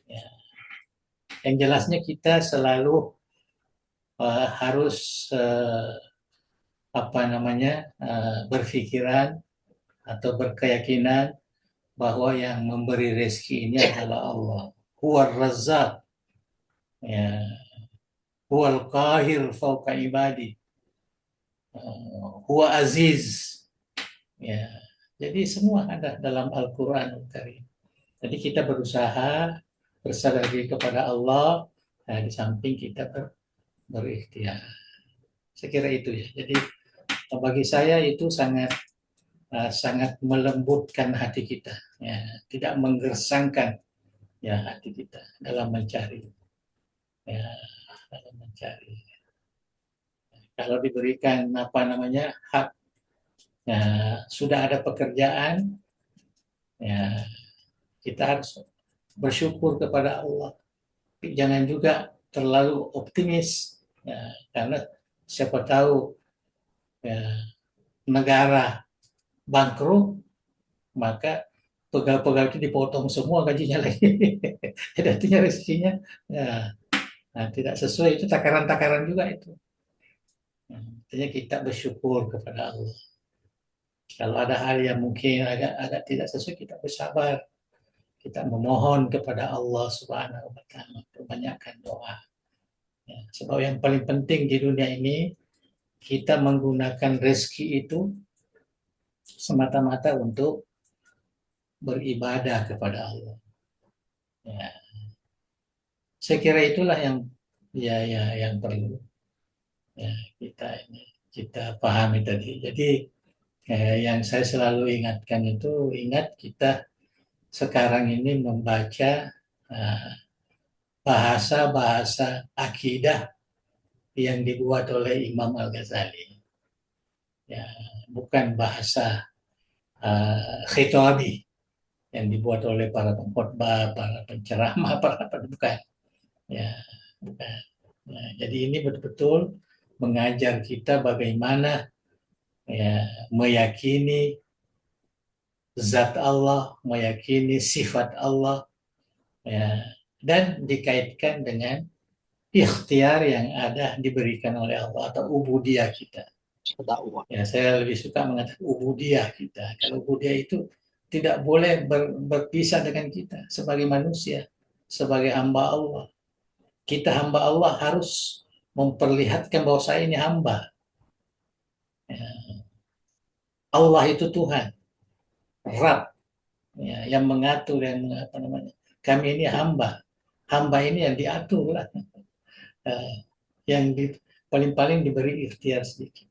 Ya. Yang jelasnya kita selalu harus berpikiran atau berkeyakinan bahwa yang memberi rezeki ini adalah Allah. Huwar Razzaq, ya, Huwal Qahir fauqa ibadi, Huwa Aziz. Ya, jadi semua ada dalam Al-Quran Karim. Jadi kita berusaha bersandar diri kepada Allah. Nah, di samping kita berikhtiar. Saya kira itu ya. Jadi bagi saya itu sangat melembutkan hati kita, ya, tidak menggersangkan ya hati kita dalam mencari, ya, dalam mencari. Kalau diberikan hak, ya, sudah ada pekerjaan, ya, kita harus bersyukur kepada Allah. Tapi jangan juga terlalu optimis, ya, karena siapa tahu, ya, negara bangkrut, maka pegawai-pegawai itu dipotong semua gajinya lagi. Jadi artinya rezekinya, ya, nah, tidak sesuai. Itu takaran-takaran juga itu. Artinya kita bersyukur kepada Allah. Kalau ada hal yang mungkin agak tidak sesuai, kita bersabar. Kita memohon kepada Allah Subhanahu wa Ta'ala, perbanyakkan doa. Ya, sebab yang paling penting di dunia ini, kita menggunakan rezeki itu semata-mata untuk beribadah kepada Allah. Ya, saya kira itulah yang perlu, ya, kita pahami tadi. Jadi yang saya selalu ingatkan itu, ingat kita sekarang ini membaca bahasa-bahasa akidah yang dibuat oleh Imam Al-Ghazali. Ya, bukan bahasa khitabi yang dibuat oleh para pengkhotbah, para penceramah, bukan. Ya, bukan. Nah, jadi ini betul-betul mengajar kita bagaimana, ya, meyakini zat Allah, meyakini sifat Allah, ya, dan dikaitkan dengan ikhtiar yang ada diberikan oleh Allah atau ubudiyah kita. Ya, saya lebih suka mengatakan ubudiyah kita. Kalau ubudiyah itu tidak boleh berpisah dengan kita sebagai manusia, sebagai hamba Allah. Kita hamba Allah harus memperlihatkan bahwa saya ini hamba. Ya. Allah itu Tuhan, Rabb, ya, yang mengatur, yang kami ini hamba. Hamba ini yang diatur lah. Yang paling-paling diberi ikhtiar sedikit.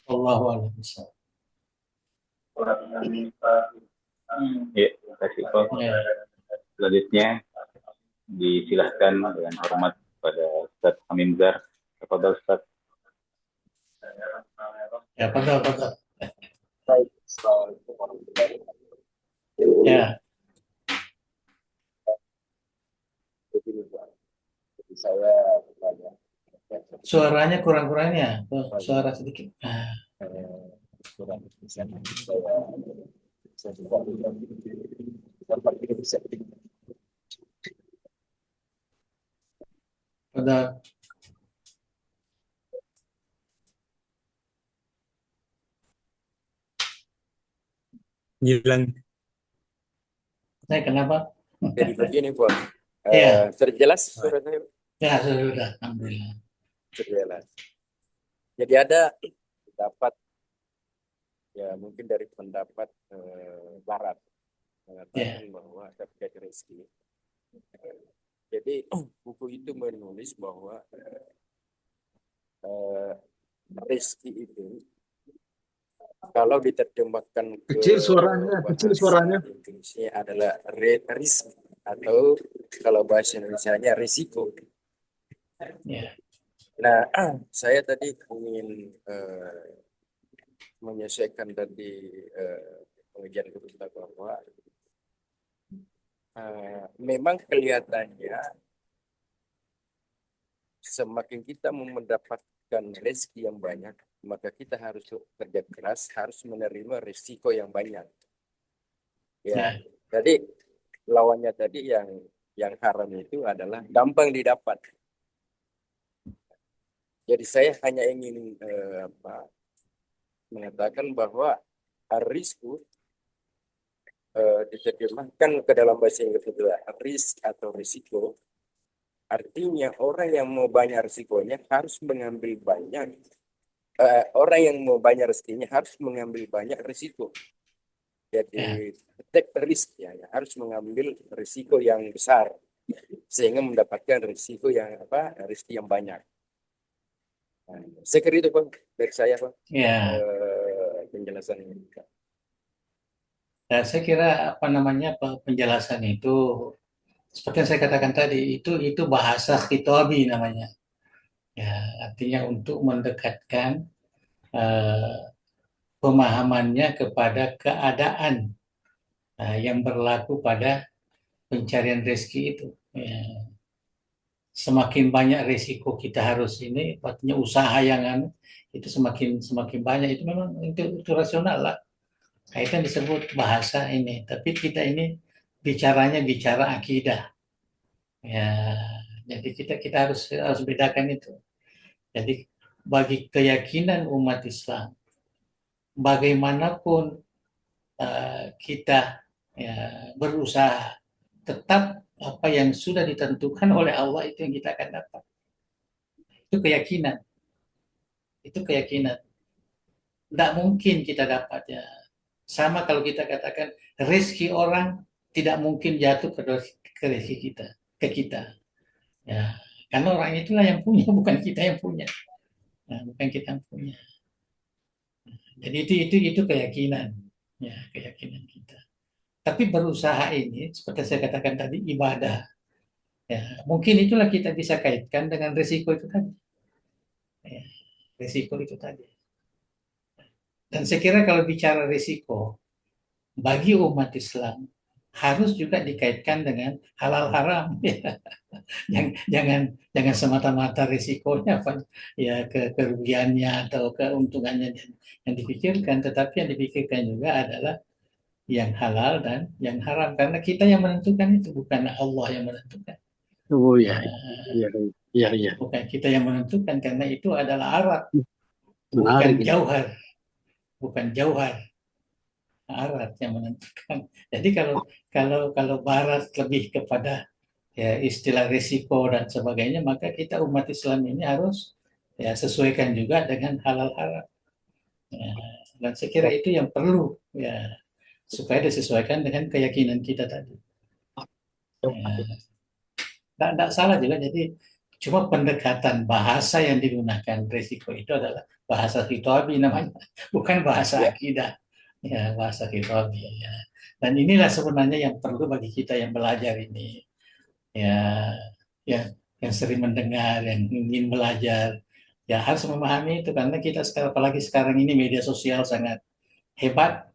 Allahu a'lam bishawab. Ya, terima kasih Pak. Ya. Selanjutnya disilahkan dengan hormat pada Ustaz Hamimzar. Kepada Ustaz. Ya, betul. Baik. Ya. Jadi saya bertanya. Suaranya kurang-kurangnya, suara sedikit. Kurang bisa saya juga bisa. Betul. Hilang. Nah, kenapa? Jadi begini, Pak. Iya. Sudah jelas suaranya? Ya, sudah. Alhamdulillah. Sudah jelas. Jadi ada pendapat ya mungkin dari pendapat Barat mengatakan Ya, bahwa terkait rezeki. Jadi buku itu menulis bahwa rezeki itu kalau diterjemahkan ke kecil bahasa suaranya. Inggrisnya adalah risk, atau kalau bahasa Indonesianya risiko. ya, Nah, saya tadi ingin menyesuaikan tadi pengajian kita bahwa memang kelihatannya semakin kita mendapatkan rezeki yang banyak, maka kita harus kerja keras, harus menerima risiko yang banyak. Ya, ya, jadi lawannya tadi yang haram itu adalah gampang didapat. Jadi saya hanya ingin mengatakan bahwa risiko diterjemahkan ke dalam bahasa Inggris adalah risk atau risiko. Artinya orang yang mau banyak risikonya harus mengambil banyak. Orang yang mau banyak rezekinya harus mengambil banyak risiko. ya, Jadi take risk ya, harus mengambil risiko yang besar sehingga mendapatkan risiko yang rezeki yang banyak. Nah, saya kira itu Pak dari saya Pak ya. penjelasan ini. Nah, saya kira apa namanya penjelasan itu seperti yang saya katakan tadi itu bahasa khitabi namanya. Ya, artinya untuk mendekatkan eh, pemahamannya kepada keadaan yang berlaku pada pencarian rezeki itu. Ya, semakin banyak risiko kita harus ini, artinya usaha yang itu semakin semakin banyak itu memang itu rasional lah. Nah, itu yang disebut bahasa ini. Tapi kita ini bicara akidah. Ya, jadi kita harus bedakan itu. Jadi bagi keyakinan umat Islam, bagaimanapun kita ya, berusaha, tetap apa yang sudah ditentukan oleh Allah itu yang kita akan dapat. Itu keyakinan. Itu keyakinan. Tidak mungkin kita dapat ya. Sama kalau kita katakan rezeki orang tidak mungkin jatuh ke rezeki kita, ke kita. Ya, karena orang itulah yang punya, bukan kita yang punya. Nah, bukan kita yang punya. Jadi itu keyakinan, ya keyakinan kita. Tapi berusaha ini, seperti saya katakan tadi, ibadah. Ya, mungkin itulah kita bisa kaitkan dengan risiko itu tadi. Ya, risiko itu tadi. Dan saya kira kalau bicara risiko, bagi umat Islam harus juga dikaitkan dengan halal haram. Ya. Jangan semata-mata risikonya apa ya kerugiannya atau keuntungannya yang dipikirkan, tetapi yang dipikirkan juga adalah yang halal dan yang haram karena kita yang menentukan itu bukan Allah yang menentukan. Oh ya, Ya, ya, ya, ya. bukan kita yang menentukan karena itu adalah arat, Menarik bukan ini. jauhar, bukan jauhar, arat yang menentukan. Jadi kalau Barat lebih kepada ya istilah risiko dan sebagainya, maka kita umat Islam ini harus ya sesuaikan juga dengan halal haram. Ya, dan saya kira itu yang perlu ya supaya disesuaikan dengan keyakinan kita tadi. Ya, tidak salah juga. Jadi cuma pendekatan bahasa yang digunakan risiko itu adalah bahasa khitabi namanya, bukan bahasa Ya, akidah. Ya, bahasa khitabi. Ya. Dan inilah sebenarnya yang perlu bagi kita yang belajar ini. Ya, yang sering mendengar, yang ingin belajar, ya harus memahami itu karena kita sekarang, apalagi sekarang ini media sosial sangat hebat,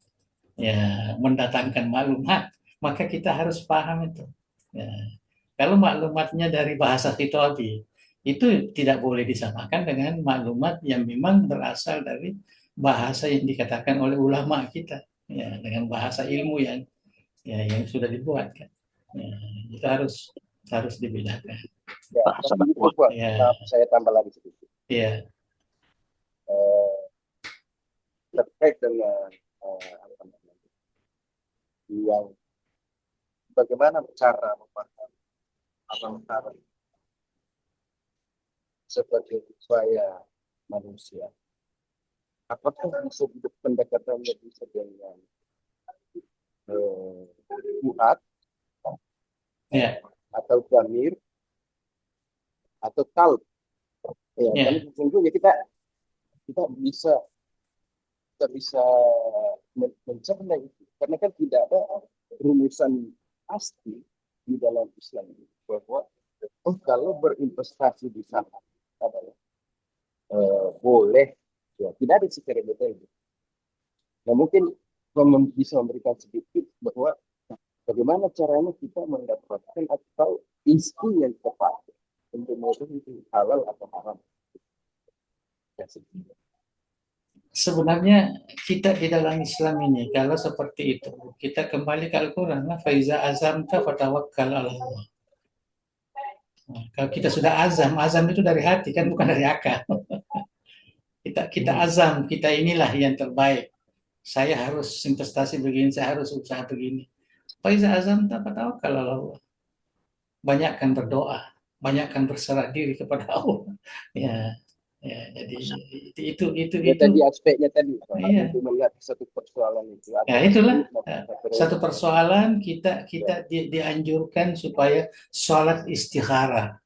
ya mendatangkan maklumat, maka kita harus paham itu. Ya, kalau maklumatnya dari bahasa Kitabi, itu tidak boleh disamakan dengan maklumat yang memang berasal dari bahasa yang dikatakan oleh ulama kita, ya dengan bahasa ilmu yang sudah dibuat kan. Ya, itu harus dibedakan. ya. Bahasa Tapi itu dakwah. Pak, Ya, saya tambah lagi sedikit. ya, Eh, Terkait dengan apa namanya, yang bagaimana cara memahami apa sebagai upaya manusia apakah bisa pendekatannya bisa dengan fuad Ya, atau dhamir atau kalb? Ya, ya. karena sesungguhnya kita bisa mencerna itu karena kan tidak ada rumusan pasti di dalam Islam ini bahwa kalau berinvestasi di saham apa ya, boleh ya tidak ada secara detail. Nah mungkin bisa memberikan sedikit bahwa bagaimana caranya kita mendapatkan atau insting yang tepat untuk mengetahui itu halal atau haram. Ya, Sebenarnya kita di dalam Islam ini, kalau seperti itu, kita kembali ke Al-Quran, faiza azamta fatawakkal ala Allah. Nah, kalau kita sudah azam itu dari hati kan, bukan dari akal. Kita azam, kita inilah yang terbaik. Saya harus investasi begini, saya harus usaha begini. Faiza azamta fatawakkal ala Allah. Banyakkan berdoa, banyakkan berserah diri kepada Allah. Ya, ya, jadi ya tadi aspeknya tadi iya. untuk melihat satu persoalan itu. Ya itulah satu persoalan kita dianjurkan supaya sholat istikharah.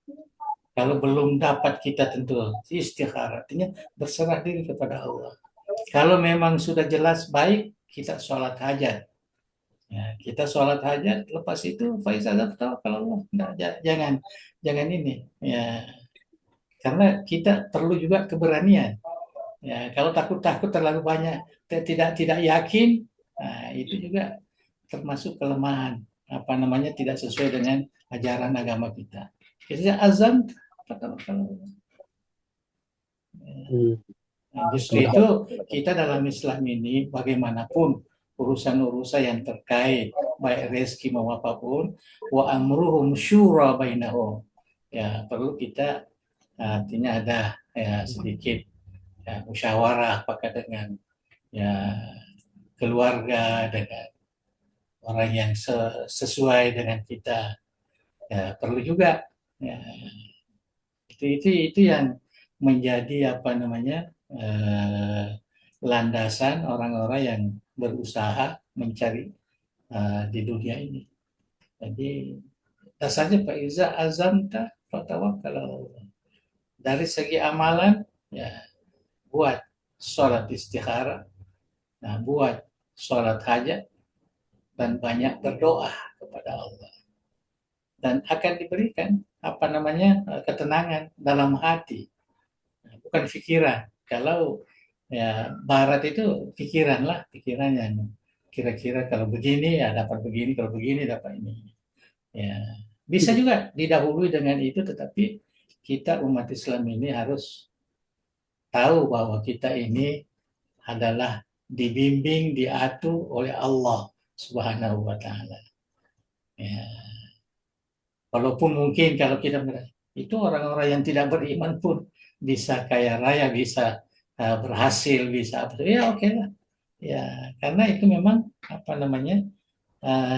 Kalau belum dapat kita tentu istikharah, artinya berserah diri kepada Allah. Kalau memang sudah jelas baik, kita sholat hajat. Ya, kita sholat hajat, lepas itu faizah tahu kalau Allah, jangan ini. Ya, karena kita perlu juga keberanian. Ya, kalau takut terlalu banyak, tidak yakin, nah, itu juga termasuk kelemahan. Apa namanya tidak sesuai dengan ajaran agama kita. Jadi azam, justru itu kita dalam Islam ini bagaimanapun urusan-urusan yang terkait baik rezeki maupun apapun, wa amruhum syura bainahum. Ya perlu kita artinya ada ya sedikit ya, musyawarah apakah dengan ya keluarga, dengan orang yang sesuai dengan kita, ya perlu juga ya, itu yang menjadi apa namanya landasan orang-orang yang berusaha mencari di dunia ini. Jadi dasarnya Pak Iza azamta fatawakkal. Dari segi amalan ya buat sholat istikharah, nah buat sholat hajat dan banyak berdoa kepada Allah dan akan diberikan apa namanya ketenangan dalam hati, bukan pikiran. Kalau ya barat itu pikiran yang kira-kira kalau begini ya dapat begini, kalau begini dapat ini. Ya bisa juga didahului dengan itu, tetapi kita umat Islam ini harus tahu bahwa kita ini adalah dibimbing, diatur oleh Allah Subhanahu wa taala. Ya. Walaupun mungkin kalau kita itu orang-orang yang tidak beriman pun bisa kaya raya, bisa berhasil, bisa apa? Ya oke lah. Ya, karena itu memang apa namanya?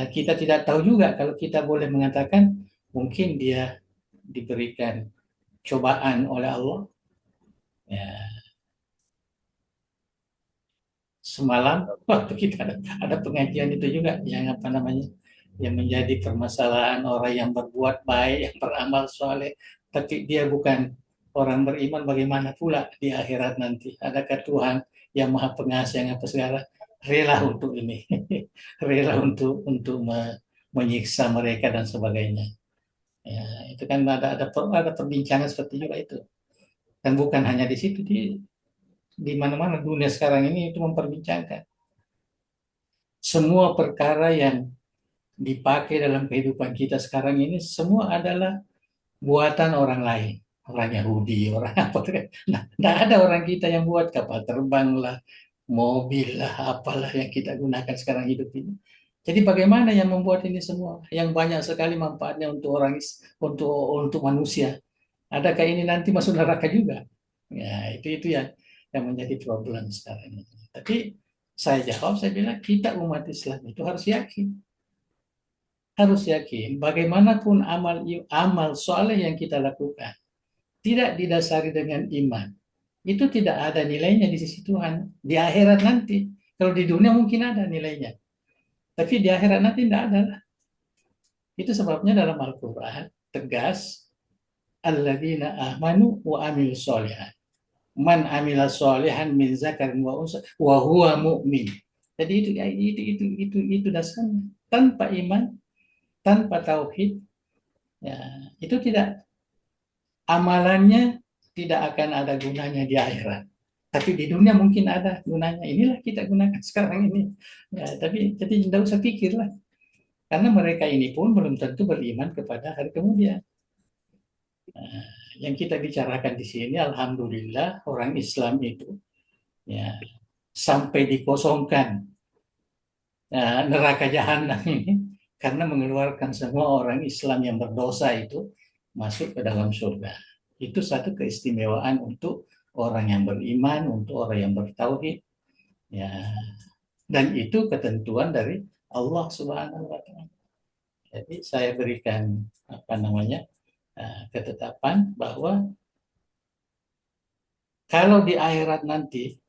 Kita tidak tahu juga kalau kita boleh mengatakan mungkin dia diberikan cobaan oleh Allah. Ya, semalam waktu kita ada pengajian itu juga yang apa namanya yang menjadi permasalahan orang yang berbuat baik, yang beramal soleh, tapi dia bukan orang beriman, bagaimana pula di akhirat nanti? Adakah Tuhan yang maha pengasih yang apa segala rela untuk ini, rela untuk menyiksa mereka dan sebagainya? Ya, itu kan ada perbincangan seperti juga itu, dan bukan hanya di situ, di mana-mana dunia sekarang ini itu memperbincangkan semua perkara yang dipakai dalam kehidupan kita sekarang ini semua adalah buatan orang lain, orang Yahudi, orang apa. Nah, tidak ada orang kita yang buat kapal terbang lah, mobil lah, apalah yang kita gunakan sekarang hidup ini. Jadi bagaimana yang membuat ini semua yang banyak sekali manfaatnya untuk untuk manusia? Adakah ini nanti masuk neraka juga? Ya, itu yang menjadi problem sekarang ini. Tapi saya bilang kita umat Islam itu harus yakin bagaimanapun amal soleh yang kita lakukan tidak didasari dengan iman, itu tidak ada nilainya di sisi Tuhan. Di akhirat nanti, kalau di dunia mungkin ada nilainya, tapi di akhirat nanti tidak ada. Itu sebabnya dalam Al-Quran tegas, alladzina amanu wa amilus solihat. Man amila solihan min zakarin wa unsa wa huwa mu'min. Jadi itu dasarnya. Tanpa iman, tanpa tauhid, ya, itu tidak, amalannya tidak akan ada gunanya di akhirat. Tapi di dunia mungkin ada gunanya. Inilah kita gunakan sekarang ini. Ya, tapi jadi tidak usah pikirlah. Karena mereka ini pun belum tentu beriman kepada hari kemudian. Nah, yang kita bicarakan di sini, alhamdulillah orang Islam itu ya sampai dikosongkan neraka jahanam ini karena mengeluarkan semua orang Islam yang berdosa itu masuk ke dalam surga. Itu satu keistimewaan untuk orang yang beriman, untuk orang yang bertauhid, ya. Dan itu ketentuan dari Allah Subhanahu wa taala. Jadi saya berikan ketetapan bahwa kalau di akhirat nanti,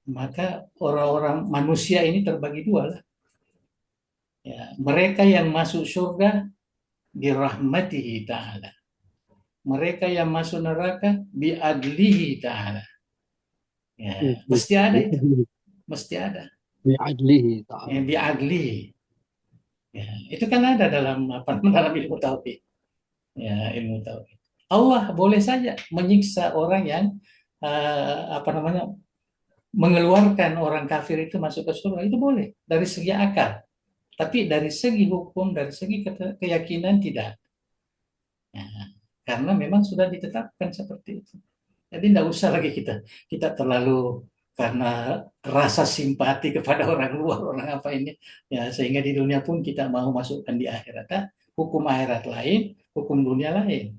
maka orang-orang manusia ini terbagi dua lah. Ya, mereka yang masuk surga birahmatihi ta'ala. Mereka yang masuk neraka biadlihi ta'ala. Ya, mesti ada itu. Mesti ada. Bi'adlihi ta'ala. Ya, biadlihi. Ya, itu kan ada dalam dalam ilmu tauhid. Ya, ilmu tauhid. Allah boleh saja menyiksa orang yang mengeluarkan orang kafir itu masuk ke surga, itu boleh dari segi akal. Tapi dari segi hukum, dari segi keyakinan tidak. Ya, karena memang sudah ditetapkan seperti itu. Jadi tidak usah lagi kita terlalu karena rasa simpati kepada orang luar, orang apa ini, ya sehingga di dunia pun kita mau masukkan di akhirat. Nah, hukum akhirat lain, hukum dunia lain.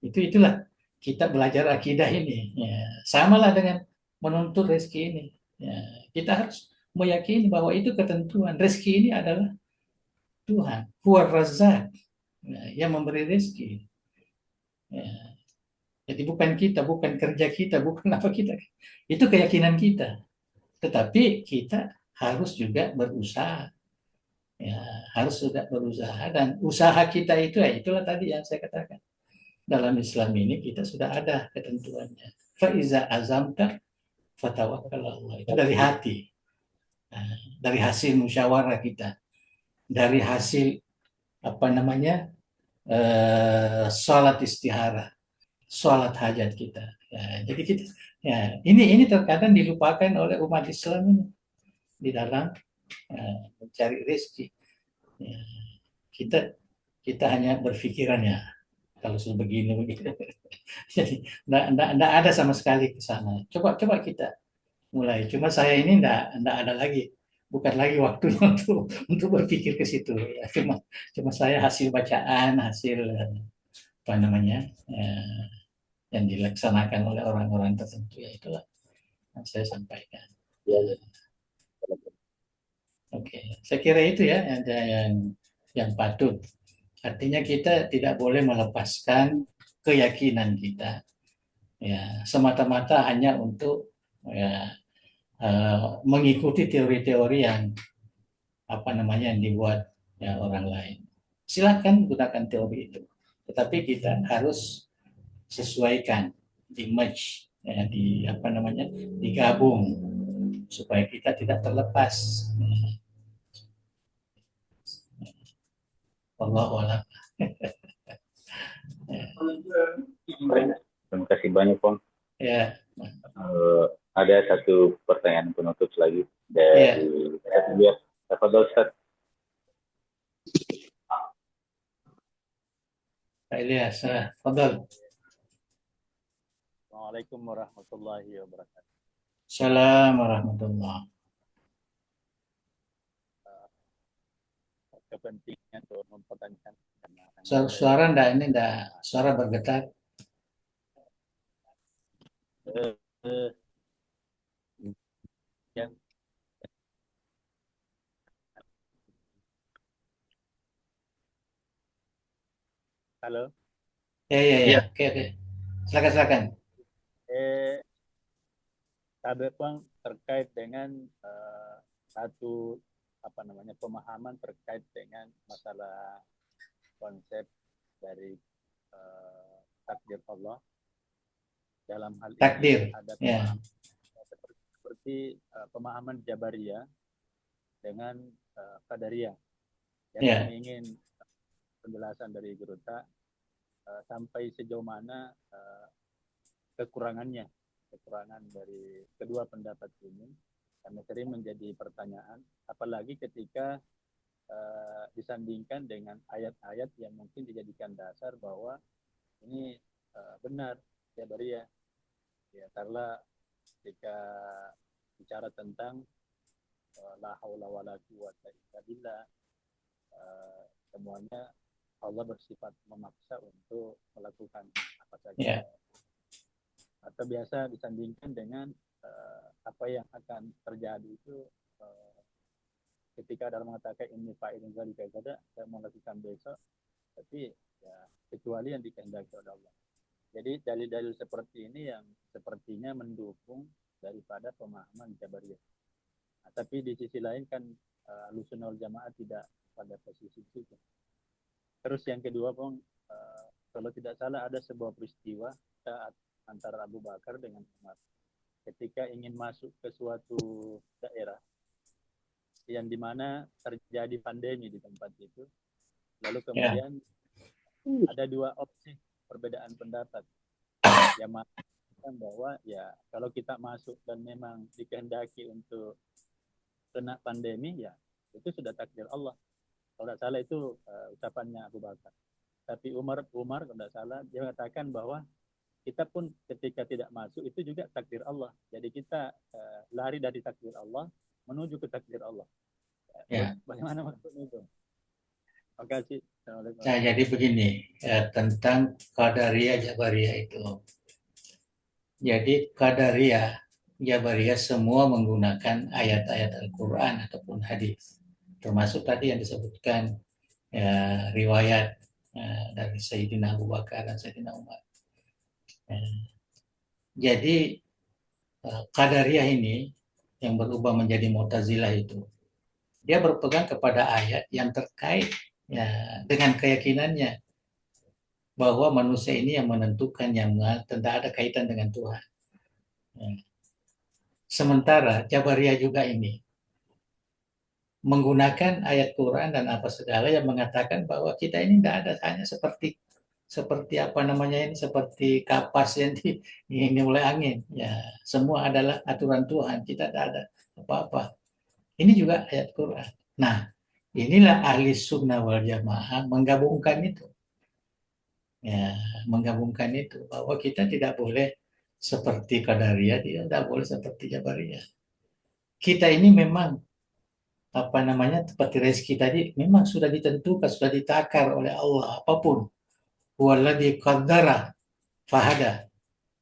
Itulah kita belajar akidah ini. Ya, samalah dengan menuntut rezeki ini. Ya, kita harus meyakini bahwa itu ketentuan. Rezeki ini adalah Tuhan, Huwa Razzaq, ya, yang memberi rezeki. Ya, jadi bukan kita, bukan kerja kita, bukan apa kita. Itu keyakinan kita. Tetapi kita harus juga berusaha. Ya, harus juga berusaha, dan usaha kita itu ya itulah tadi yang saya katakan. Dalam Islam ini kita sudah ada ketentuannya. Faiza azamta fatawakkal Allah. Itu dari hati. Nah, dari hasil musyawarah kita. Dari hasil salat istihara, salat hajat kita. Ya, jadi kita ini terkadang dilupakan oleh umat Islam ini di dalam mencari rezeki. Ya, kita hanya berpikirannya kalau sudah begini. Jadi tidak ada sama sekali ke sana. Coba kita mulai. Cuma saya ini tidak ada lagi, bukan lagi waktunya untuk berpikir ke situ. Ya, cuma saya hasil bacaan, hasil yang dilaksanakan oleh orang-orang tertentu, ya itulah yang saya sampaikan. Ya. Oke, saya kira itu ya yang patut. Artinya kita tidak boleh melepaskan keyakinan kita, ya semata-mata hanya untuk mengikuti teori-teori yang yang dibuat ya orang lain. Silakan gunakan teori itu, tetapi kita harus sesuaikan, di-merge, ya, digabung supaya kita tidak terlepas. Wallahu a'lam. Terima kasih banyak, Om. Ya. Ada satu pertanyaan penutup lagi dari Ustaz. Tafadhol, Ustaz. Pak Ilyas, tafadhol. Assalamualaikum warahmatullahi wabarakatuh. Assalamualaikum warahmatullahi. Kepentingan untuk mempertanyakan Suara suara bergetar. Yang halo. Ya. Oke. Silakan. Ada Bang terkait dengan satu pemahaman terkait dengan masalah konsep dari takdir Allah. Dalam hal Takdir, ini ada ya, pemahaman seperti pemahaman Jabariyah dengan Qadariyah. Yang ya, kami ingin penjelasan dari Guru Ta sampai sejauh mana kekurangan dari kedua pendapat ini, karena sering menjadi pertanyaan, apalagi ketika disandingkan dengan ayat-ayat yang mungkin dijadikan dasar bahwa ini benar Jabariyah. Ya, karena ketika bicara tentang la haula wala quwwata illa billah, semuanya Allah bersifat memaksa untuk melakukan apa saja. ya, Atau biasa disandingkan dengan apa yang akan terjadi itu ketika dalam mengatakan ini fa'ilun dzalika gada, saya melakukan besok, tapi ya kecuali yang dikehendaki oleh Allah. Jadi dalil-dalil seperti ini yang sepertinya mendukung daripada pemahaman Jabariyah. Nah, tapi di sisi lain kan Ahlussunnah wal Jamaah tidak pada posisi itu. Terus yang kedua, Bang, kalau tidak salah ada sebuah peristiwa saat antara Abu Bakar dengan Umar ketika ingin masuk ke suatu daerah yang dimana terjadi pandemi di tempat itu, lalu kemudian ada dua opsi perbedaan pendapat yang mengatakan bahwa ya kalau kita masuk dan memang dikehendaki untuk kena pandemi, ya itu sudah takdir Allah. Kalau tidak salah itu ucapannya Abu Bakar. Tapi Umar kalau tidak salah dia mengatakan bahwa kita pun ketika tidak masuk itu juga takdir Allah. Jadi kita lari dari takdir Allah menuju ke takdir Allah. ya. Bagaimana maksudnya itu? Terima kasih. Nah, jadi begini, tentang Qadariyah Jabariyah itu. Jadi Qadariyah Jabariyah semua menggunakan ayat-ayat Al-Quran ataupun hadis. Termasuk tadi yang disebutkan ya, riwayat dari Sayyidina Abu Bakar dan Sayyidina Umar. Jadi Qadariyah ini yang berubah menjadi Mu'tazilah itu, dia berpegang kepada ayat yang terkait ya, dengan keyakinannya bahwa manusia ini yang menentukan, yang tidak ada kaitan dengan Tuhan. Sementara Jabariyah juga ini menggunakan ayat Quran dan apa segala yang mengatakan bahwa kita ini tidak ada, hanya seperti apa namanya ini, seperti kapas yang ini oleh angin. Ya, semua adalah aturan Tuhan, kita tidak ada apa-apa. Ini juga ayat Quran. Nah, inilah ahli sunnah wal jamaah menggabungkan itu. Ya, menggabungkan itu bahwa kita tidak boleh seperti Qadariyah, tidak boleh seperti Jabariyah. Kita ini memang apa namanya, seperti rezeki tadi memang sudah ditentukan, sudah ditakar oleh Allah apapun. Huwaladzi qaddara fahada.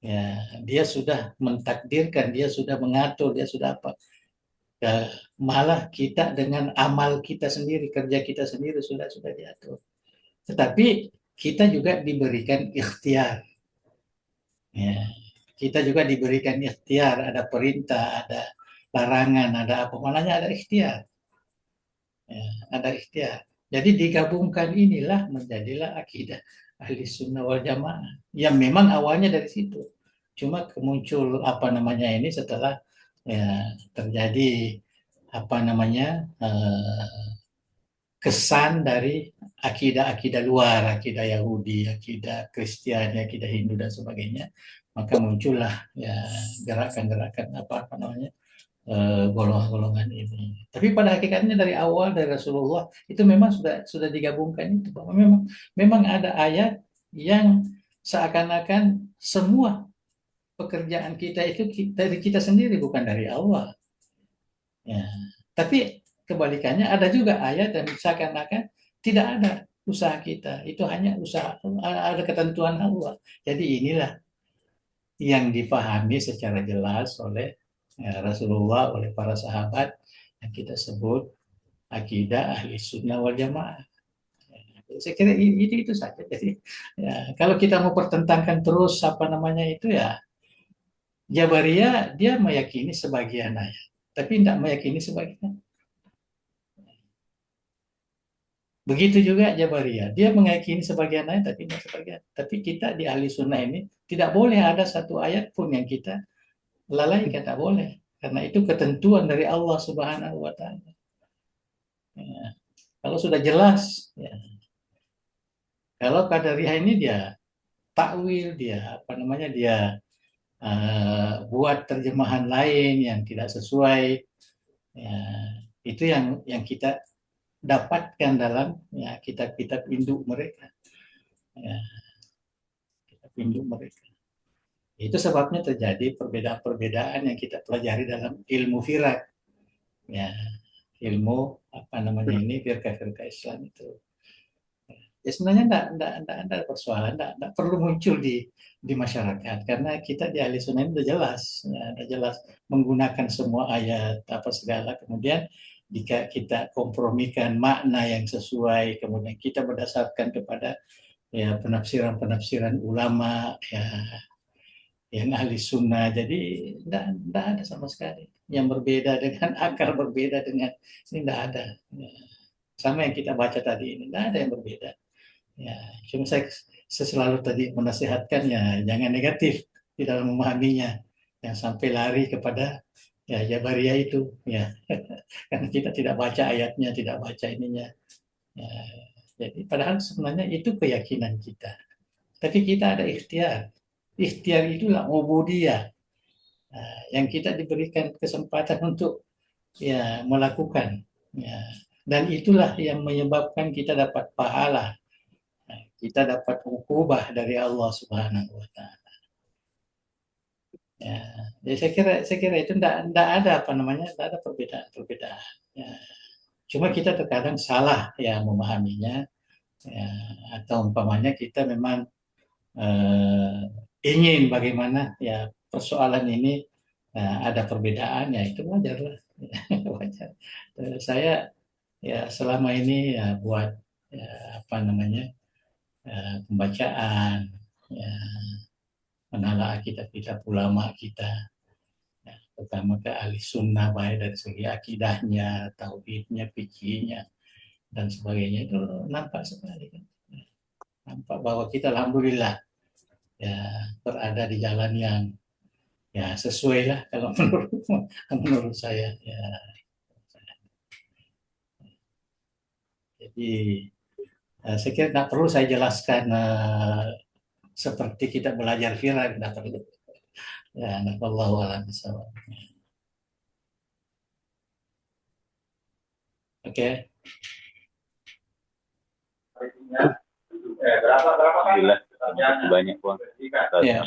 Ya, dia sudah mentakdirkan, dia sudah mengatur, dia sudah apa. Ya, malah kita dengan amal kita sendiri, kerja kita sendiri sudah diatur. Tetapi kita juga diberikan ikhtiar. Ya, kita juga diberikan ikhtiar, ada perintah, ada larangan, ada apa, malahnya ada ikhtiar. Ya, ada ikhtiar. Jadi digabungkan inilah menjadilah akidah ahli sunnah wal jamaah yang memang awalnya dari situ. Cuma muncul apa namanya ini setelah ya, terjadi apa namanya kesan dari akidah-akidah luar, akidah Yahudi, akidah Kristiani, akidah Hindu dan sebagainya, maka muncullah ya gerakan-gerakan apa namanya golongan-golongan ini. Tapi pada hakikatnya dari awal dari Rasulullah itu memang sudah digabungkan itu, bahwa memang ada ayat yang seakan-akan semua pekerjaan kita itu dari kita sendiri, bukan dari Allah. Ya. Tapi kebalikannya ada juga ayat yang seakan-akan tidak ada usaha kita, itu hanya usaha, ada ketentuan Allah. Jadi inilah yang dipahami secara jelas oleh Rasulullah, oleh para sahabat yang kita sebut akidah ahli sunnah wal jamaah. Saya kira itu saja. Jadi ya, kalau kita mau pertentangkan terus apa namanya itu ya Jabariyah dia meyakini sebagian ayat, tapi tidak meyakini sebagian. Begitu juga Jabariyah, dia meyakini sebagian ayat tapi tidak sebagian. Tapi kita di ahli sunnah ini tidak boleh ada satu ayat pun yang kita lalaikan, tidak boleh. Karena itu ketentuan dari Allah Subhanahu wa Ta'ala. Ya. Kalau sudah jelas, ya. Kalau Qadariyah ini dia takwil, dia dia buat terjemahan lain yang tidak sesuai. Ya, itu yang kita dapatkan dalam ya kitab-kitab induk mereka. Ya, kitab induk mereka. Itu sebabnya terjadi perbedaan-perbedaan yang kita pelajari dalam ilmu firak. Ya, ilmu ini firqah-firqah Islam itu. Ya sebenarnya enggak ada persoalan, enggak perlu muncul di masyarakat karena kita di ahli sunnah itu udah jelas menggunakan semua ayat apa segala. Kemudian jika kita kompromikan makna yang sesuai, kemudian kita berdasarkan kepada ya penafsiran ulama ya yang ahli sunnah. Jadi enggak ada sama sekali yang berbeda dengan akal, berbeda dengan ini enggak ada. Ya, sama yang kita baca tadi ini enggak ada yang berbeda. Ya, cuma saya selalu tadi menasihatkan ya jangan negatif di dalam memahaminya, yang sampai lari kepada ya Jabariyah itu ya karena kita tidak baca ayatnya, tidak baca ininya. Ya, jadi padahal sebenarnya itu keyakinan kita, tapi kita ada ikhtiar. Ikhtiar itulah ubudiyah. Nah, yang kita diberikan kesempatan untuk ya melakukan ya, dan itulah yang menyebabkan kita dapat pahala. Kita dapat ukubah dari Allah Subhanahu wa Ta'ala. Ya, jadi saya kira itu tidak ada tidak ada perbedaan. Ya. Cuma kita terkadang salah ya memahaminya, ya, atau umpamanya kita memang ingin bagaimana ya persoalan ini ada perbedaan, ya itu wajar lah, wajar. Saya ya selama ini ya buat ya, pembacaan, ya, menalaah kitab-kitab ulama kita, ya, pertama ke ahli sunnah baik dari segi akidahnya, tauhidnya, fikihnya, dan sebagainya itu nampak sekali kan. Nampak bahwa kita alhamdulillah ya berada di jalan yang ya sesuai lah kalau menurut saya ya. Jadi saya kira tidak perlu saya jelaskan seperti kita belajar firak, tidak perlu. Ya, wallahu a'lam bishawab. Oke. Alhamdulillah, banyak Bang. Ya.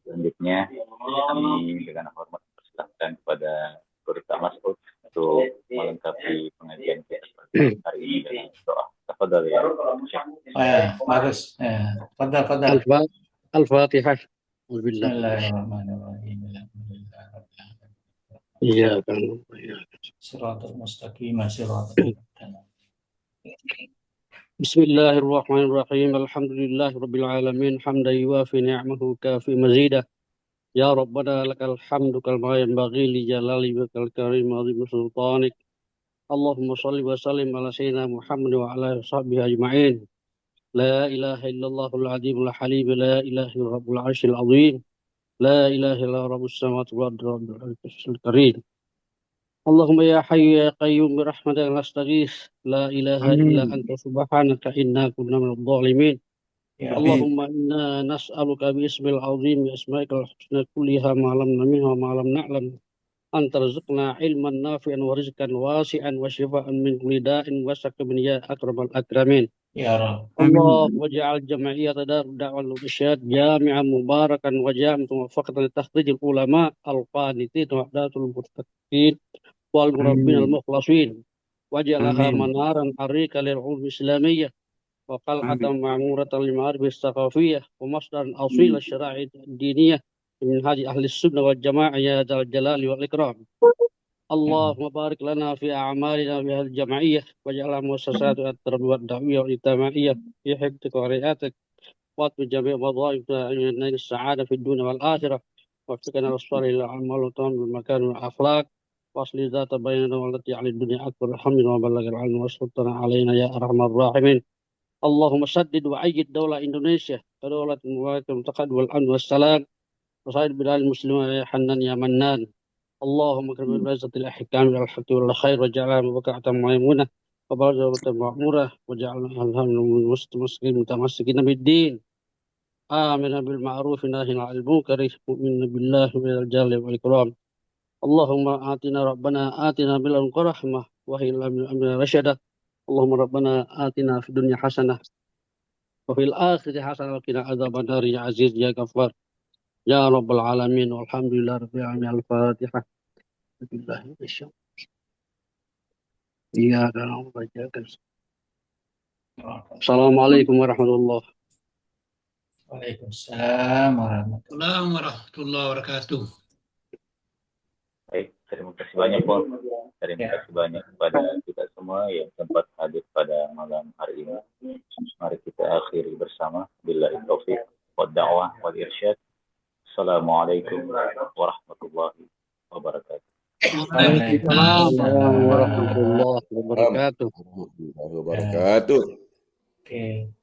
Selanjutnya kami dengan hormat persilahkan kepada Guru Mas'ud untuk melengkapi pengajian kita hari ini dengan doa. Tafadhal ya. Bagus. Fadal. Al-Fatihah. Bismillahirrahmanirrahim. Iya kan. Siratal mustaqim, siratal Bismillahirrahmanirrahim. Alhamdulillahirabbil alamin. Hamdan yuwafi ni'amahu kafi mazidah. Ya Rabbana lakal hamdu kama yanbaghi li jalali wajhikal karim wa 'azimi sultanik. Allahumma shalli wa sallim ala sayyidina Muhammad wa ala sahbihi ajma'in. La ilaha illallahul azimul halim, la ilaha illa rabbul arsyil azim, la ilaha illa rabbus samawati wal arshil karim. Allahumma ya hayyu ya qayyum bi rahmatika nastaghits, la ilaha illa anta subhanaka inna kunna minadh dhalimin. Allahumma inna nas'aluka bi ismil azim wa asma'ikal husna kulliha ma lam naminha wa ma lam na'lam. Anta rizqna ilman nafi'an wa rizqan wasi'an wa shifaan min kulli da'in wa saqamin ya akramal akramin. Ya Rabb. Allah waj'al jam'iyyata dar da'wal irsyad jami'an mubarakan wa jami'an muwaffaqatan li takhrijil ulama al-qanitin wa wahdatul muttaqin wal murabbin al-mukhlasin waj'alha manaran harika lil ulum islamiyyah wa qal'atan ma'muratan lil ma'arif as-saqafiyyah wa masdaran asila syara'i diniyah min haji ahli sunnah wal jamaah ya dzal jalali wal ikram. Allahumma barik lana fi a'malina fi hadhihi al-jam'iyyah waj'alha muassasat at-tarbiyah ad-da'wiyah wal ijtama'iyyah fi hifdhika wa ri'ayatik wa bi jami' wadha'ifna min as-sa'adah fi ad-dunya wal akhirah وفقنا للصالح الأعمال وتمام بالمكان والأخلاق واصل ذات بيننا والتي على الدنيا أكبر الحمد وبلغ العلم وسلطنا علينا يا أرحم الراحمين. اللهم سدد وأيد دولة إندونيسيا كدولة مباركة المتقدم والأمن والسلام وسائر بلاد المسلمين يا حنان يا منان. اللهم اكرم بعزة الأحكام والحق والخير وجعلها مبكعة ميمونة وبرزة مأمورة وجعلنا أهلها من المسلمين متمسكين بالدين آمن بالمعروف ناهي عن المنكر مؤمن بالله من الجلال والإكرام. اللهم ربنا آتنا من لدنك رحمة وهي من أمرنا رشدا. اللهم ربنا آتنا في الدنيا حسنة وفي الآخرة حسنة وقنا عذاب النار يا عزيز يا غفار يا رب العالمين والحمد لله رب العالمين. الفاتحة. بالله من الشر. إياك نعبد وإياك نستعين. السلام عليكم ورحمة الله. Waalaikumsalam warahmatullahi Assalamualaikum warahmatullahi wabarakatuh. Baik, terima kasih banyak Paul. Terima kasih banyak kepada kita semua yang sempat hadir pada malam hari ini. Mari kita akhiri bersama. Billahi taufiq wad da'wah wal irsyad. Assalamualaikum warahmatullahi wabarakatuh. Waalaikumsalam. Assalamualaikum warahmatullahi wabarakatuh. Warahmatullahi wabarakatuh. Oke.